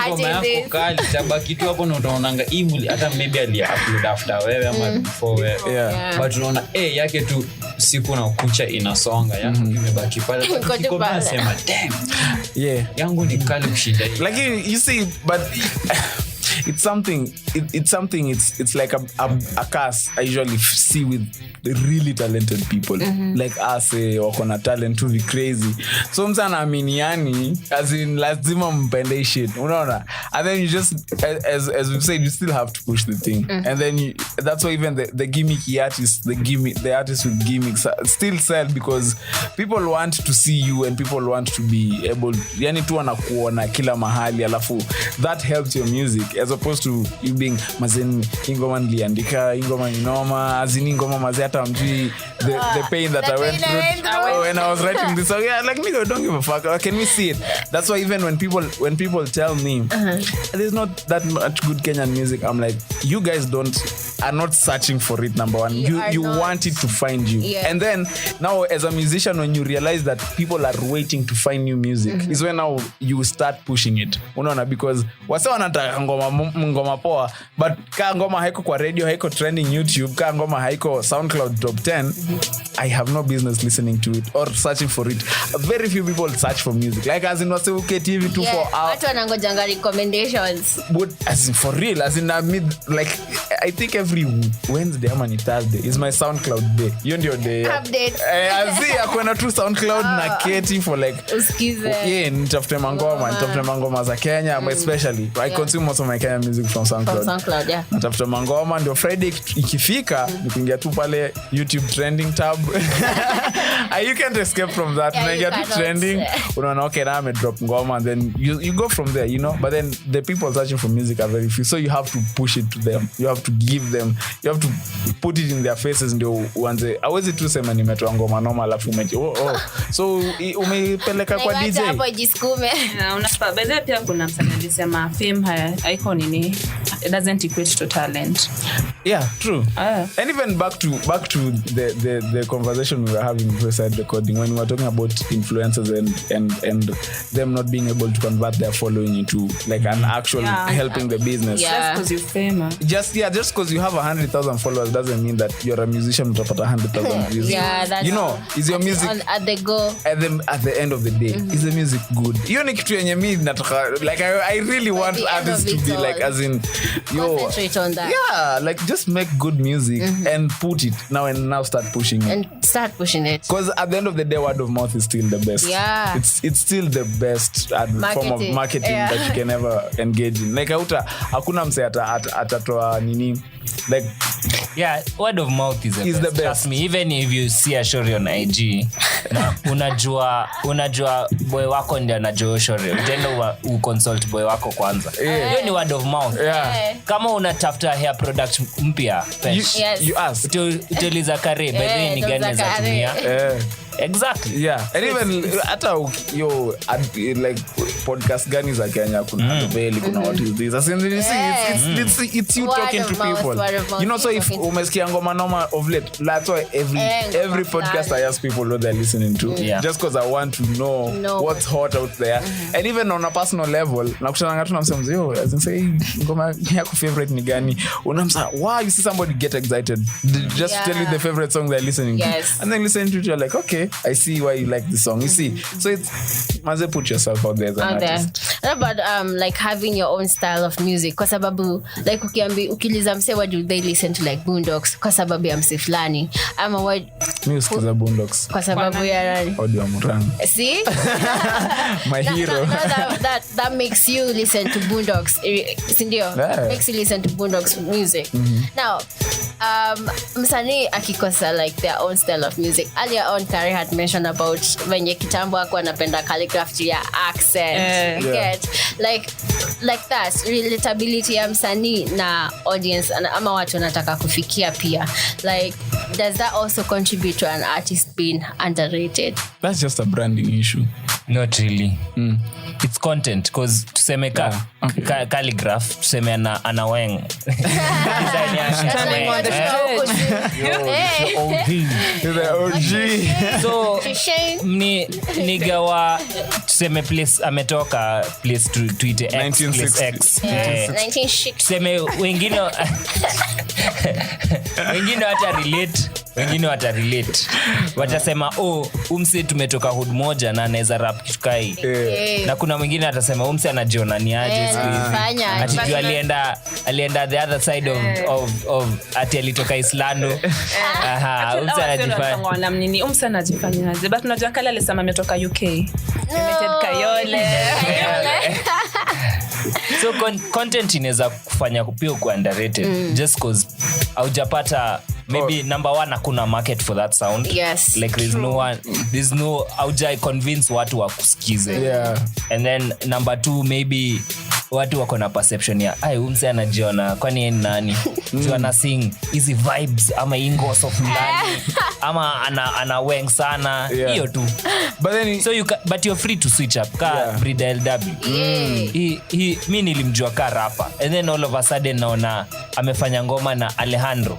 ngoma yako kali tabaki tu hapo na utaonanga email hata maybe ali-upload after wewe ama before wewe but unaona yake tu siku na kucha inasonga yako imebaki pale kiko nasema damn yangu ni kali kushinda hii lakini you see but it's something it's like a curse I usually see with the really talented people like us wako na talent to be crazy so msana aminiani as in lazima mpende shit unaona and then you just as we've said you still have to push the thing and then that's why even the gimmicky artists the artists with gimmicks still sell because people want to see you and people want to be able yani tu wanakuona kila mahali alafu that helps your music as opposed to you being mazen ingoma niliandika ingoma inoma azini ingoma maze hata mjui the pain that I went through when I was writing this song like nigga don't give a fuck can we see it that's why even when people tell me there's not that much good Kenyan music I'm like you guys are not searching for it number one you want it to find you and then now as a musician when you realize that people are waiting to find new music is when now you start pushing it unaona because wase wanataka ngoma poa but ka ngoma haiko kwa radio haiko trending YouTube ka ngoma haiko SoundCloud top 10 I have no business listening to it or searching for it very few people search for music like as in wase TV 2 for hours watu wanangojanga recommendations but as in for real as in like I think every Wednesday ama ni Thursday is my SoundCloud day hiyo ndio day update azi akwenda tu SoundCloud na keti for like usikize nitafute mangoma za Kenya but especially I consume most of my Kenyan music from SoundCloud natafuta mangoma ndio Friday ikifika nikiingia tu pale YouTube trending tab you can't escape from that unaingia tu trending unaona okay na ame drop ngoma and then you go from there you know but then the people searching for music are very few so you have to push it to them you have to give them you have to put it in their faces ndio uanze hawezi tu sema nimetoa ngoma noma alafu so umepeleka kwa DJ hapo jisukume unafaa baadhi pia kuna msanii alisema fame haiko nini it doesn't equate to talent true and even back to the conversation we were having before side recording when we were talking about influencers and them not being able to convert their following into like an actual helping the business just because you're famous just because you have 100,000 followers doesn't mean that you're a musician utapata 100,000 views you know is your music at the go at the end of the day is the music good hiyo ni kitu yenye mimi nataka like I really want artists to be like as in concentrate on that like just make good music and put it now start pushing it because at the end of the day word of mouth is still the best it's still the best form of marketing that you can ever engage in like hakuna mse atatoa nini like word of mouth is the best. Trust me, even if you see a story on IG unajua boy wako ndio anajua story utaenda uconsult boy wako kwanza hiyo ni word of mouth kama unatafuta hair product mpya Pesh you ask utauliza Kare by the way ni gani za tumia Exactly. Yeah. And even hata like podcast gani za Kenya kuna Veli, kuna what is this? As in, it's you talking to people. You know, so if umesikia ngoma noma of late, that's why every podcast I ask people what they're listening to. Just because I want to know what's hot out there. And even on a personal level, nakutana ngatu na msema yo, as in say ngoma yako favorite ni gani? Unamsa, wow, you see somebody get excited. Just tell you the favorite song they're listening to. And then listen to it, you're like, okay, I see why you like the song. You see. So it's maze put yourself out there as an artist. What about like having your own style of music? Kwa sababu like ukiliza mse what do they listen to, like Boondocks kwa sababu ya mse fulani ama what music za Boondocks kwa sababu ya nani? Audio Murang. See? My hero. That makes you listen to Boondocks. Sindio? Makes you listen to Boondocks music. Now, msanii akikosa like their own style of music. Earlier on, Kare had mentioned about venye kitambo hakuwa anapenda calligraphy ya accent. Get like that relatability ya msanii na audience ama watu wanataka kufikia pia. Like, does that also contribute to an artist being underrated? That's just a branding issue. Not really. It's content, because tuseme calligraph, tuseme ana weng. So nigawa tuseme place ametoka place tuite X, 1960. Tuseme wengine wata relate watasema umse tumetoka hood moja na anaweza rap kitukai. Na kuna mwingine atasema umse anajiona ni aje atijua alienda the other side of ati alitoka Islando. Umse anajifanya umse anajifanyaje, but unajua kale alisema ametoka UK. Kayole. So content inaweza kufanya kupio ku underrated just cause haujapata maybe number one hakuna market for that sound. Like there's no haujai convince watu wakusikize. And then number two, maybe watu wako na perception ya umse anajiona kwani yeye nani tu ana sing easy vibes ama ingos of ndani ama ana weng sana hiyo tu. But then so but you're free to switch up Brida LW. Mimi nilimjua ka rapper and then all of a sudden naona amefanya ngoma na Alejandro.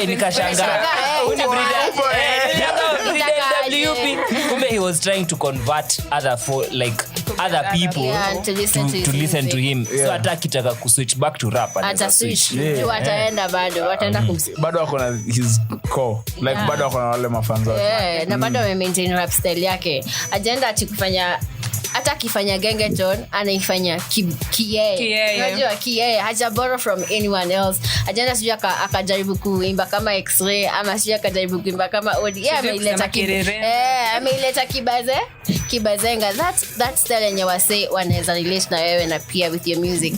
Nikashangaa kumbe he was trying to convert other people to listen to him. So hata kitaka ku switch back to rap ata switch wataenda bado wako na his core, like bado wako na wale mafans wake na bado ame maintain rap style yake. Agenda ati kufanya hata akifanya gengeton anaifanya unajua kiye haja borrow from anyone else. Agenda sijui akajaribu kuimba kama X-Ray ama sijui akajaribu kuimba kama Odi. Ameileta kibazenga. That's style yenye wase wanaweza relate na wewe na pia with your music.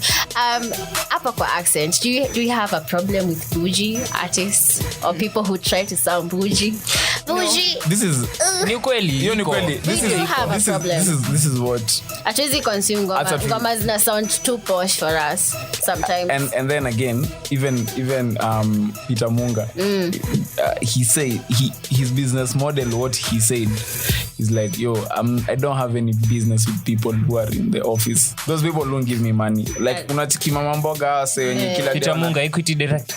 Hapa kwa accent, do you have a problem with bougie artists or people who try to sound bougie? This is ni kweli. This is what actually consume ngoma zina sound too posh for us sometimes. And then again, even Peter Munga, he said his business model, what he said is like, I don't have any business with people who are in the office. Those people don't give me money. Like unachiki mama mboga say wenye kila Peter Munga Equity Direct.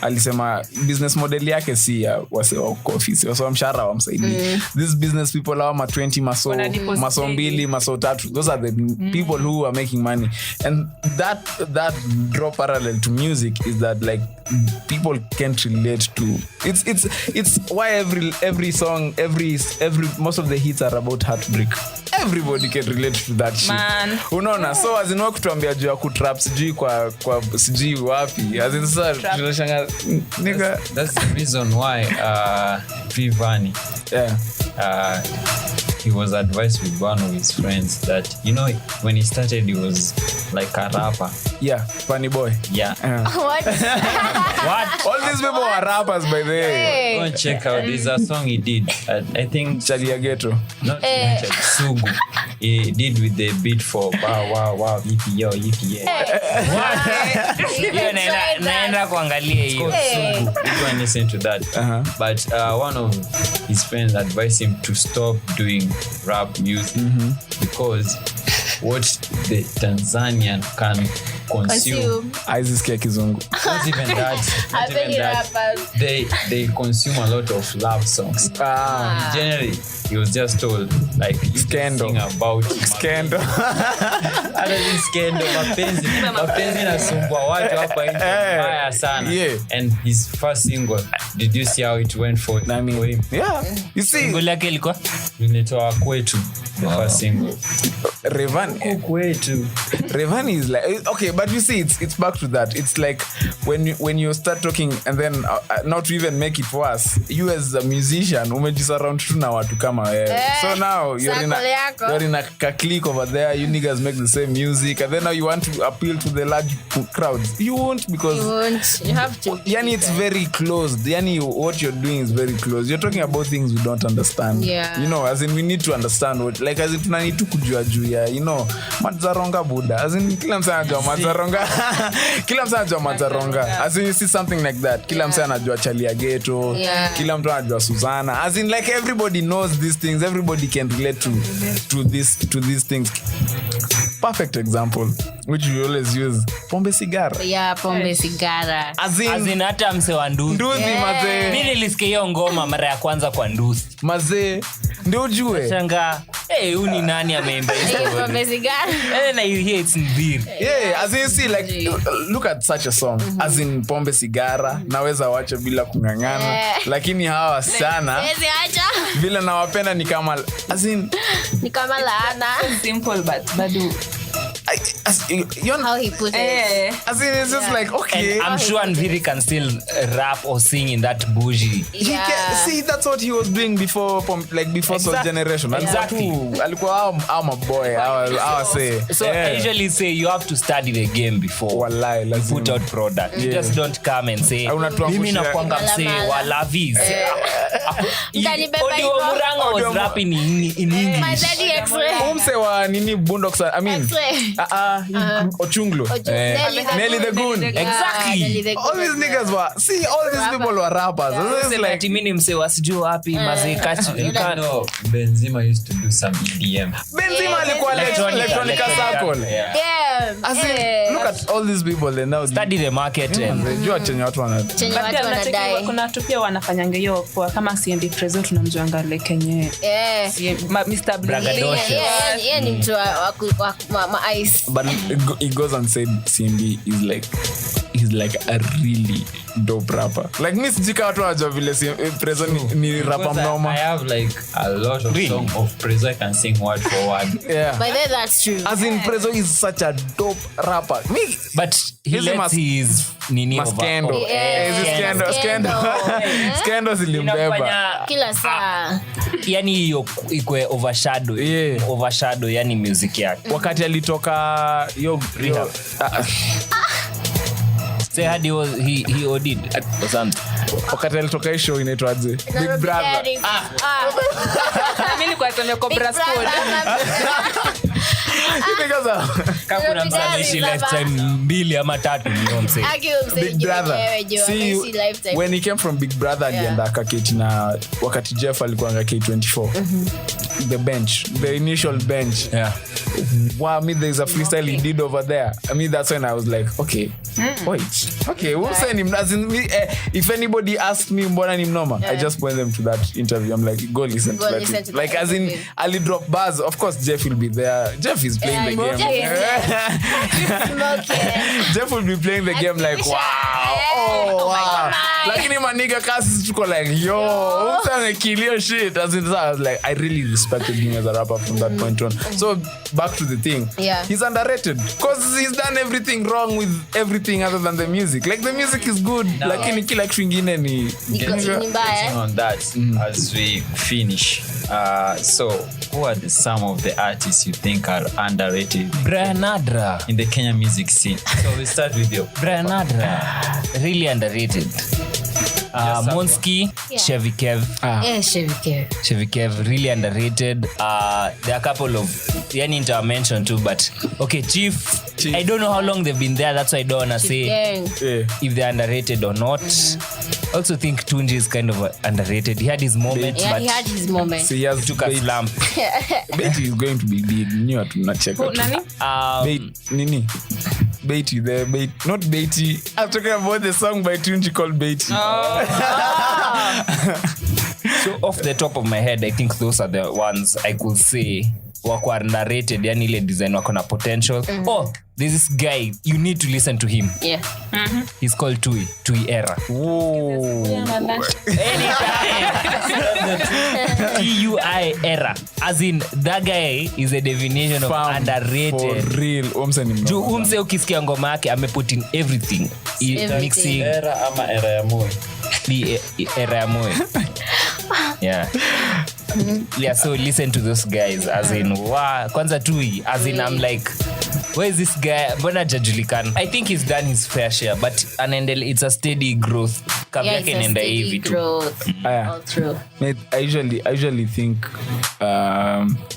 Alisema business model yake si ya wase wa office, wase wa mshahara wa msaidi. These business people are 20 maso 2 maso 3. Those are the people who are making money. And that draw parallel to music is that like people can't relate to it's why every song every most of the hits are about heartbreak. Everybody can relate to that shit. Unaona, so azino kutuambia juu ya kutrap sijui kwa sijui wapi azin sasa tunashanga nigga. That's the reason why Vivani he was advised with one of his friends that, when he started, he was like a rapper. Yeah, funny boy. Yeah. What? What? All these people are rappers, by the way. Go and check out. There's a song he did. I think Chalia Ghetto. not Sugu. He did with the beat for wow, yippee yo, yippee yeah. Naenda kuangalia hiyo. Sugu. You go and listen to that. But one of his friends advised him to stop doing rap music because what the Tanzanian can consume. Aizisikia kizungu. Not even that. They consume a lot of love songs. Generally, he was just told like Scandal. Sing about Scandal. Scandal. Mapenzi nasumbua watu hapa nje mbaya sana. Yeah. And his first single, did you see how it went for him? Yeah. You see, Single yake ilikuwa Nilitoa kwetu, the first single. Revan is like, okay, but you see, it's back to that. It's like when you start talking and then not to even make it worse, you as a musician umejisurround tu na watu kama wewe. So now you're in a clique over there. You niggas make the same music, and then now you want to appeal to the large crowds. You won't, because You have to. Yani, it's very closed. Yani, what you're doing is very close. You're talking about things we don't understand. Yeah. As in, we need to understand what, like, as in tunani tu kujua juu ya, Mazaronga Buddha. As in, kila msa anajua Mazaronga. Kila msa anajua Mazaronga. As in, you see something like that. Kila msa anajua Chalia Ghetto. Kila mtu anajua Susanna. As in, like, everybody knows these things. Everybody can relate to these things. Perfect example, which we always use, pombe sigara. Yeah, pombe sigara. As in hata mse wa Nduthi. mazee. Mimi nilisikia hiyo ngoma mara ya kwanza kwa Nduthi. Mazee, ndio ujue. Shanga, huyu ni nani ameimba hizo? Pombe sigara. And you hear it's Nviri. Yeah, as in, see, like, look at such a song. As in, pombe sigara, naweza wacha bila kungangana. Lakini hawa sana, vile nawapenda ni kama, as in, ni kama laana. Simple but bado. How he put it. As in, it's just like, okay. And I'm sure Nviri can still rap or sing in that bougie. See, that's what he was doing before Soul Generation. Exactly. Alikuwa I'm a boy. I say. So I usually say you have to study the game before Wallahi, you put out product. You just don't come and say mimi nakuanga mse wa Lavis. Odi wa Murang'a was rapping in English. My daddy X-ray. Umse wa nini Boondocks, I mean Ochunglo. Nelly the Goon. Exactly. All these niggas were, see, all these people were rappers. It's like mimi mse wasijui wapi mazee kachi. Benzema used to do some EDM. Benzema alikuwa electronic circle. Yeah. As in, look at all these people, they now study the market and jua chenye watu wanadai. Kuna watu pia wanafanyanga hiyo kwa kama CMB Prezo tunamjuanga like Kenya. Mr. Bragadocious. Yeah, ni mtu wa ice. But he goes and said CMB is like a really dope rapper. Like me sijika watu wajua vile Prezo ni rapper mnoma. I have like a lot of song of Prezo I can sing word for word. Yeah. But then that's true. As in, Prezo is such a dope rapper. But he lets his nini over. Scandal zilimbeba. Kila saa. Yani hiyo ikwe overshadow yani music yake. Wakati alitoka Rehab. Say hadi he OD'd or something. Wakati alitoka hii show inaitwaje? Big Brother. Mimi nilikuwa nasema Cobra Squad. Kakuna msamishi lifetime 2 ama 3 ni mse. Big Brother. See, when he came from Big Brother alienda kaketi na wakati Jeff alikuwa anga K24. The bench, the initial bench. Yeah. Wow, there's a freestyle he did over there. That's when I was like, okay. Wait. Okay, we'll send him. As in, if anybody asks me mbona ni mnoma, I just point them to that interview. I'm like, go listen to that. Like, as in, Ali drop bars. Of course, Jeff will be there. Jeff is playing the game. Jeff will be playing the game like, wow. Oh, wow. Lakini maniga kasi tuko like yo, usame kill shit. As in, I was like, I really respected him as a rapper from that point on. So back to the thing. Yeah. He's underrated because he's done everything wrong with everything other than the music. Like the music is good. Lakini kila kitu kingine ni getting on that as we finish. So who are some of the artists you think are underrated Branadra in the Kenya music scene? So we start with you. Branadra really underrated. Monski, Chevy Kev. Chevy Kev really underrated. There are a couple of intermention too, but okay, Chief. I don't know how long they've been there. That's why I don't wanna say if they're underrated or not. Also think Tunji is kind of underrated. He had his moment, but he had his moment. So he took a slump. Beatty is going to be big. Knew to not check out. Nini? Beatty, not Beatty. I'm talking about the song by Tunji called Beatty. So off the top of my head, I think those are the ones I could say wako underrated, yani ile design wako na potential. Oh, there's this guy, you need to listen to him. Yeah. He's called Tui Era. Whoa. Tui Era. As in, that guy is a definition of underrated. For real. Umse ukisikia ngoma yake ameput in everything. Mixing. Era ama era ya Muia. The era ya Muia. Yeah. Yeah, so listen to those guys as in wow, kwanza Tui as in I'm like, where is this guy? Mbona hajajulikana? I think he's done his fair share, but it's a steady growth. Yeah, it's a steady growth all through. I usually think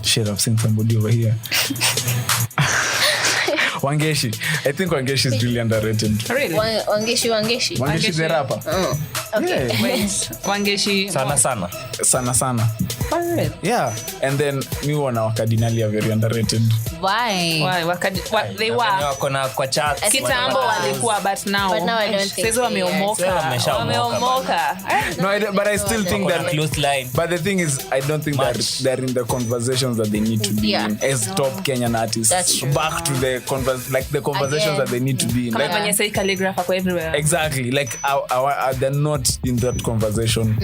shit, I've seen somebody over here. Wangeshi. I think Wangeshi is really underrated. Really? Wangeshi the rapper. Okay. Yeah. Wait, Wangeshi. Sana. Yeah. And then me wana Wakadinali are very underrated. Why? They were. Wakona kwa chat. Kitambo walikuwa, but now I don't think sasa wameomoka. No, but I still think that close line. But the thing is, I don't think they're in the conversations that they need to be in as top Kenyan artists. That's true. Back to the conversations that they need to be in. Kama venye say calligraph ako everywhere. Exactly. Like they're not in that conversation.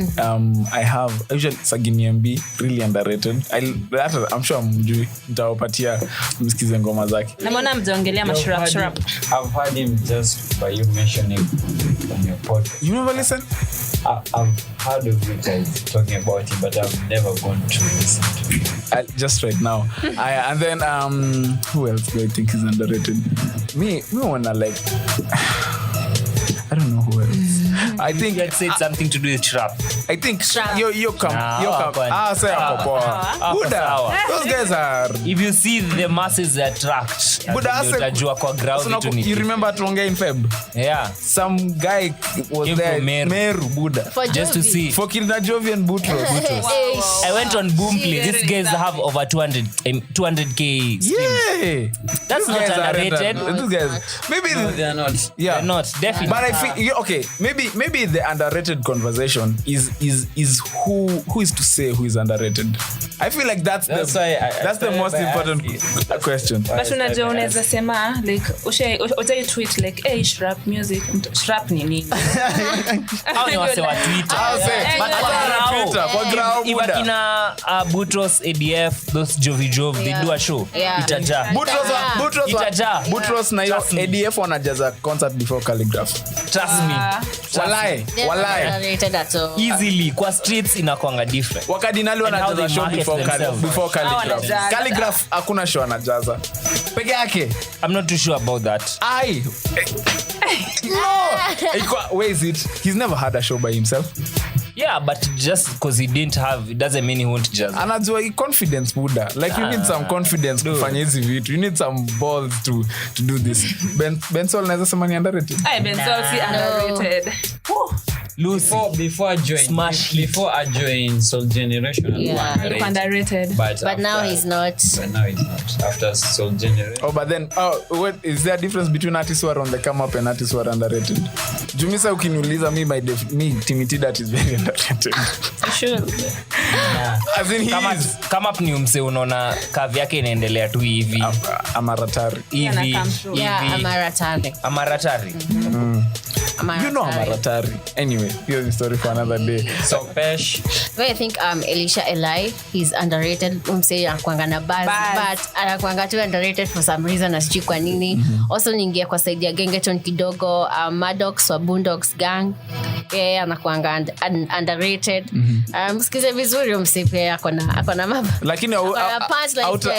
I have usually Sagini MB really underrated. I'm sure mjui nitawapatia msikize ngoma zake. Na mbona mjongelea mashrap. I've heard him just by you mentioning on your podcast. You never listen? I've heard of you guys talking about him, but I've never gone to listen to him. Just right now. And then who else do I think is underrated? Me wanna like I don't know who else. I think you had said something to do with trap. I think you come. Say Buddha. Those guys are. If you see the masses attract, utajua kwa ground vitu ni. You remember tuongea in Feb? Yeah. Some guy was there. Meru Buddha. Just to see. For Kilda Jovi and Butros. I went on Boomplay. These guys have over 200k streams. Yeah. That's not underrated. These guys. Maybe no, they are not. Yeah. They're not. Definitely. But I feel okay. Maybe the underrated conversation is who is to say who is underrated. I feel like that's the most important question. But unajua unaweza sema like ushay tweet like hey shrap music shrap ni nini? Hao ni wase wa Twitter. Kwa grao Buddha. Ibakina Butros ADF those Jovi they do a show. Itaja. Butros na yo ADF wanajaza concert before calligraph. Trust me. Walai. Easily kwa streets inakuanga different. Wakadinali wanajaza show before calligraph. Wanajaza. Calligraph hakuna show anajaza. Peke yake. I'm not too sure about that. No. Where is it? He's never had a show by himself. Yeah, but just because he didn't have, it doesn't mean he won't just. Anajua confidence Buddha. Like you need some confidence kufanya hizi vitu. You need some balls to do this. Bensol naweza sema ni underrated. Bensol si underrated. Lucy. Before I joined Soul Generation, underrated. But now he's not. After Soul Generation. But then, what is there a difference between artists who are on the come up and artists who are underrated? Jumisa ukiniuliza me Timothy that is very underrated. Sure. As in come up ni umse unaona kavi yake inaendelea tu hivi. Amaratari. Hivi. Amaratari. Maratari. Anyway, here's the story for another day. So Pesh, I think Elisha Eli, he's underrated. Say anakuanga na buzz, but anakuanga too underrated for some reason asijui kwa nini. Also ningia kwa side ya Gengeton kidogo, Maddox wa Boondocks Gang. Anakuanga underrated. Msikize vizuri msipe akona mama. Lakini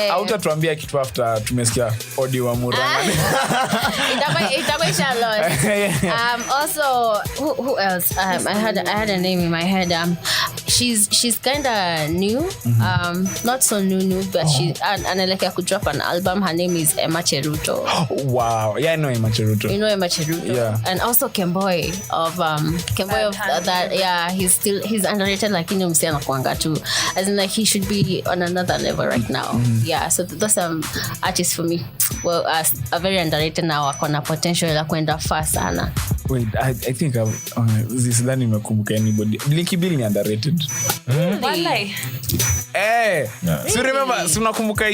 hautatuambia kitu after tumesikia audio wa Murangani. Itakuwa lost. Also who else? I had a name in my head. She's kind of new. Not so new, but she analekea kudrop an album. Her name is Emma Cheruto. Wow. Yeah, I know Emma Cheruto. You know Emma Cheruto? Yeah. And also Kemboy of that. Yeah, he's underrated like msi anakuanga tu. As in like he should be on another level right now. Yeah, so those artists for me. Well, are very underrated now. Akona potential la kwenda fast sana. Wait, I think sidhani nimekumbuka anybody. Blinky Bill ni underrated. Wallahi. So remember, so unakumbuka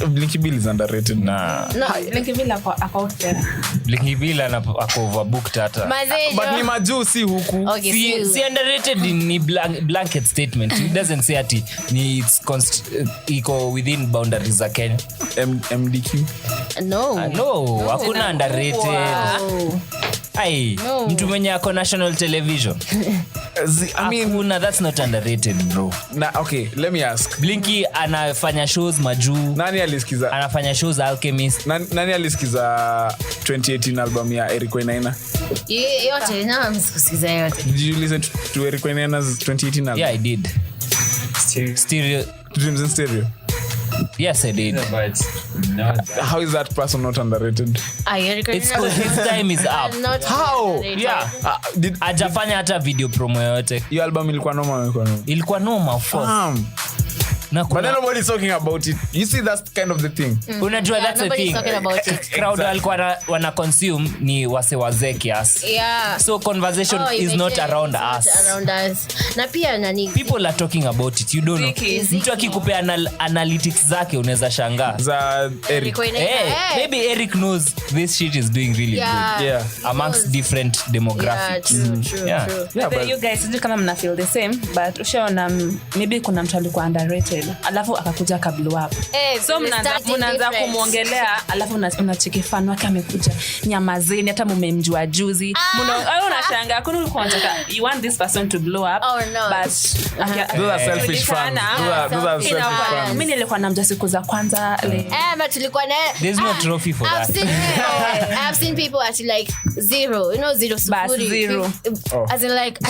Blinky Bill is underrated. No, Blinky Bill ako there. Blinky Bill ako overbooked hata. But ni majuu si huku. Okay, si underrated ni blanket statement. It doesn't say ati ni iko within boundaries za Kenya. MDQ? No, hakuna underrated. Wow. Mtu mwenye ako national television. I mean, that's not underrated, bro. Okay, let me ask. Blinky anafanya shows majuu. Nani alisikiza? Anafanya shows Alchemist. Nani alisikiza 2018 album ya Eric Wainaina? Yote na msikusikiza yote. Did you listen to Eric Wainaina's 2018 album? Yeah, I did. Stereo. Dreams in Stereo? Yes, I did. How is that person not underrated? It's because his time is up. How? Yeah. Ajafanya hata video promo yote. Your album ilikuwa noma, of course. But nobody's talking about it. You see, that's kind of the thing. Unajua that's the thing. Talking about it. Crowd walikuwa wana consume ni wase kiasi. Yeah. So conversation is not around us. Na pia nani? People are talking about it. You don't know. Mtu akikupea analytics zake unaweza shangaa. Za Eric. Maybe Eric knows this shit is doing really good. Yeah. Amongst different demographics. Yeah, true. But you guys sijui kama mna feel the same, but ushaona maybe kuna mtu alikuwa underrated. Alafu akakuja ka blow up. So mnaanza kumuongelea alafu unacheki fan wake amekuja nyamazeni hata mmemjua juzi. Unashangaa kuna ulikuwa unataka you want this person to blow up. Oh no. But those are selfish fans. Those are selfish fans. Mimi nilikuwa namjua siku za kwanza but tulikuwa na there's no trophy for that. I've seen people at like zero. You know, zero. As in like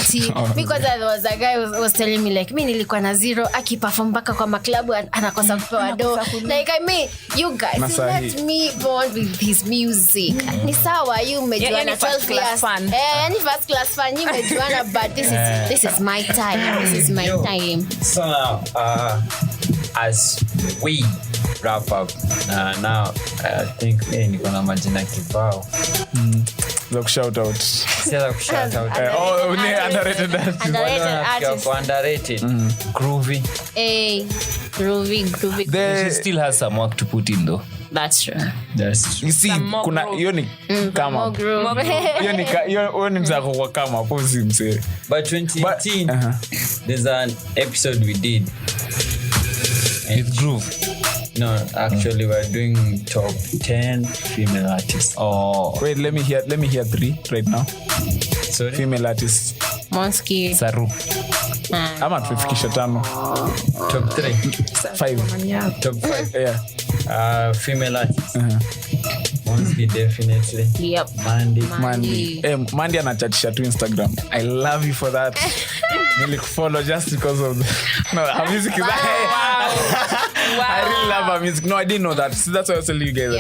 because there was a guy who was telling me like mimi nilikuwa na zero akiperform mpaka kwa maklabu anakosa kupewa do. Like I mean, you guys let me bond with his music. Ni sawa you umejuana 12 years. Any first class fan you umejuana, but this is my time. This is my time. So now as we wrap up now I think niko na majina kibao. Za shout out. Siya shout out. Ni underrated artist. Underrated. Groovy. Groovy. She still has some work to put in though. That's true. You see, kuna hiyo ni kama. Hiyo ni mzako kwa kama pozi mse. But 2018 there's an episode we did with Groove. No, actually we're doing top 10 female artists. Wait, let me hear 3 right now. Sorry? Female artists. Monski. Saru. Ama tufikisha 5. Top 3. 5. Top 5. Yeah. Female artists. Monski definitely. Yep. Mandy. Mandy anachachisha tu Instagram. I love you for that. Nilikufollow just because of her music is Wow. I really love her music. No, I didn't know that. So that's why I was telling you guys.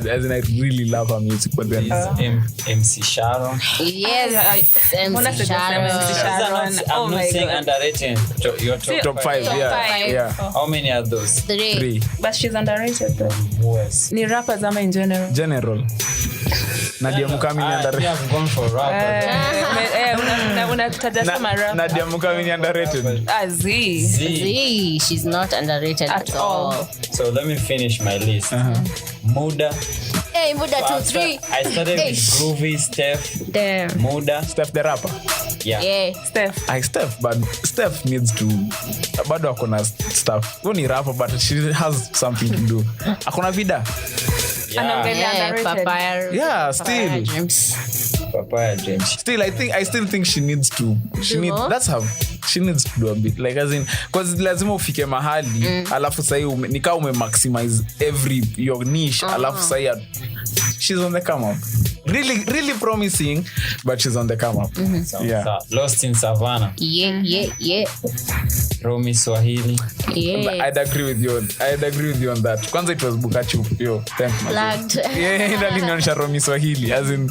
As in I really love her music. But then MC Sharon. Yes. MC Sharon. I'm not saying underrated. Your top 5. Yeah. How many are those? 3. But she's underrated though. Who else? Ni rappers ama in general. Nadia Mukami ni underrated. You have gone for rappers. Unataja sama rappers. Nadia Mukami ni underrated. Z. She's not underrated at all. So let me finish my list. Muda. Hey, Muda 2-3. I started with Groovy, Steph, Muda. Steph the rapper. Yeah. Steph. But Steph needs to bado akona stuff. Ni rapper but she has something to do. Akona vida. Papaya. Yeah, still. Papaya dreams. Still, I still think she needs to. She needs to do a bit. Like as in, because lazima ufike mahali, alafu sahi nika maximize your niche, alafu sahi she's on the come up. Really promising, but she's on the come up. Yeah. Lost in Savannah. Yeah. Romy Swahili. Yeah. I'd agree with you on that. Kwanza it was Bukachu. Yo, thanks man. Yeah, ndalinionyesha Romy Swahili as in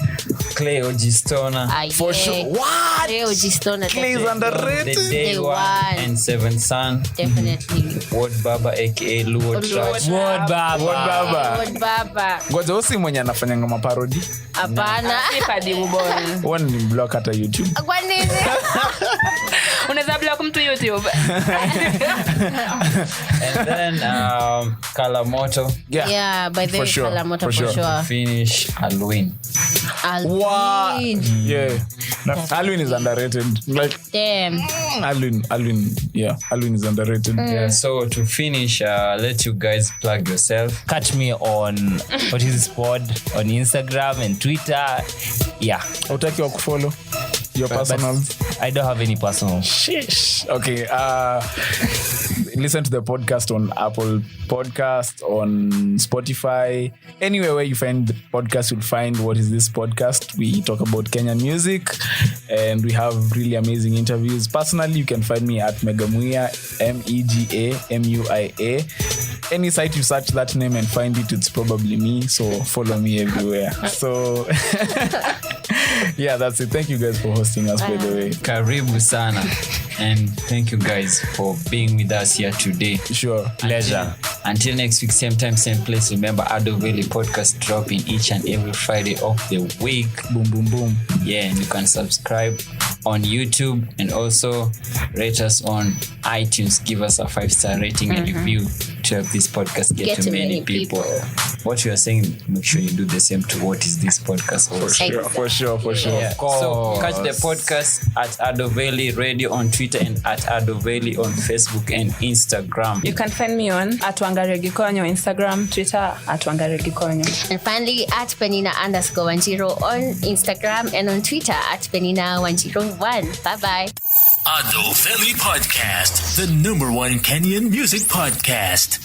Clay Ogistona. For sure. What? Clay Ogistona. Clay is underrated. The Day One and Seven Sun. Definitely. Ward Baba aka Luo Trash. Word Baba. Ngoja usi mwenye anafanya ngoma parody. Hapana. One ni block hata YouTube. Kwa nini? Unaweza block mtu YouTube. And then Kalamoto. Yeah, by the way, Kalamoto for sure. Finish Alwin. Wow. Yeah. Alwin is underrated. Like Damn. Alwin is underrated. Yeah, so to finish, let you guys plug yourself. Catch me on what is this pod on Instagram and Twitter. Yeah. Utaki wa kufollow your personals? I don't have any personal. Sheesh. Okay. Listen to the podcast on Apple Podcast, on Spotify, anywhere where you find the podcast, you'll find What Is This Podcast. We talk about Kenyan music and we have really amazing interviews. Personally, you can find me at Muia, MEGAMUIA. Any site you search that name and find it, it's probably me. So follow me everywhere. So yeah, that's it. Thank you guys for hosting us, by the way. Karibu sana. And thank you guys for being with us here today. Sure. Pleasure. Until next week, same time, same place. Remember, Ado Veli podcast dropping each and every Friday of the week. Boom, boom, boom. Yeah, and you can subscribe on YouTube and also rate us on iTunes. Give us a 5-star rating and review to help this podcast get to many people. What you are saying, make sure you do the same to What Is This Podcast also. For sure. Yeah. So catch the podcast at Ado Veli Radio on Twitter and at Ado Veli on Facebook and Instagram. You can find me on at Wangaregikonyo Instagram, Twitter at Wangaregikonyo. And finally at Penina_10 on Instagram and on Twitter at Penina101. Bye-bye. Ado Veli Podcast, the #1 Kenyan music podcast.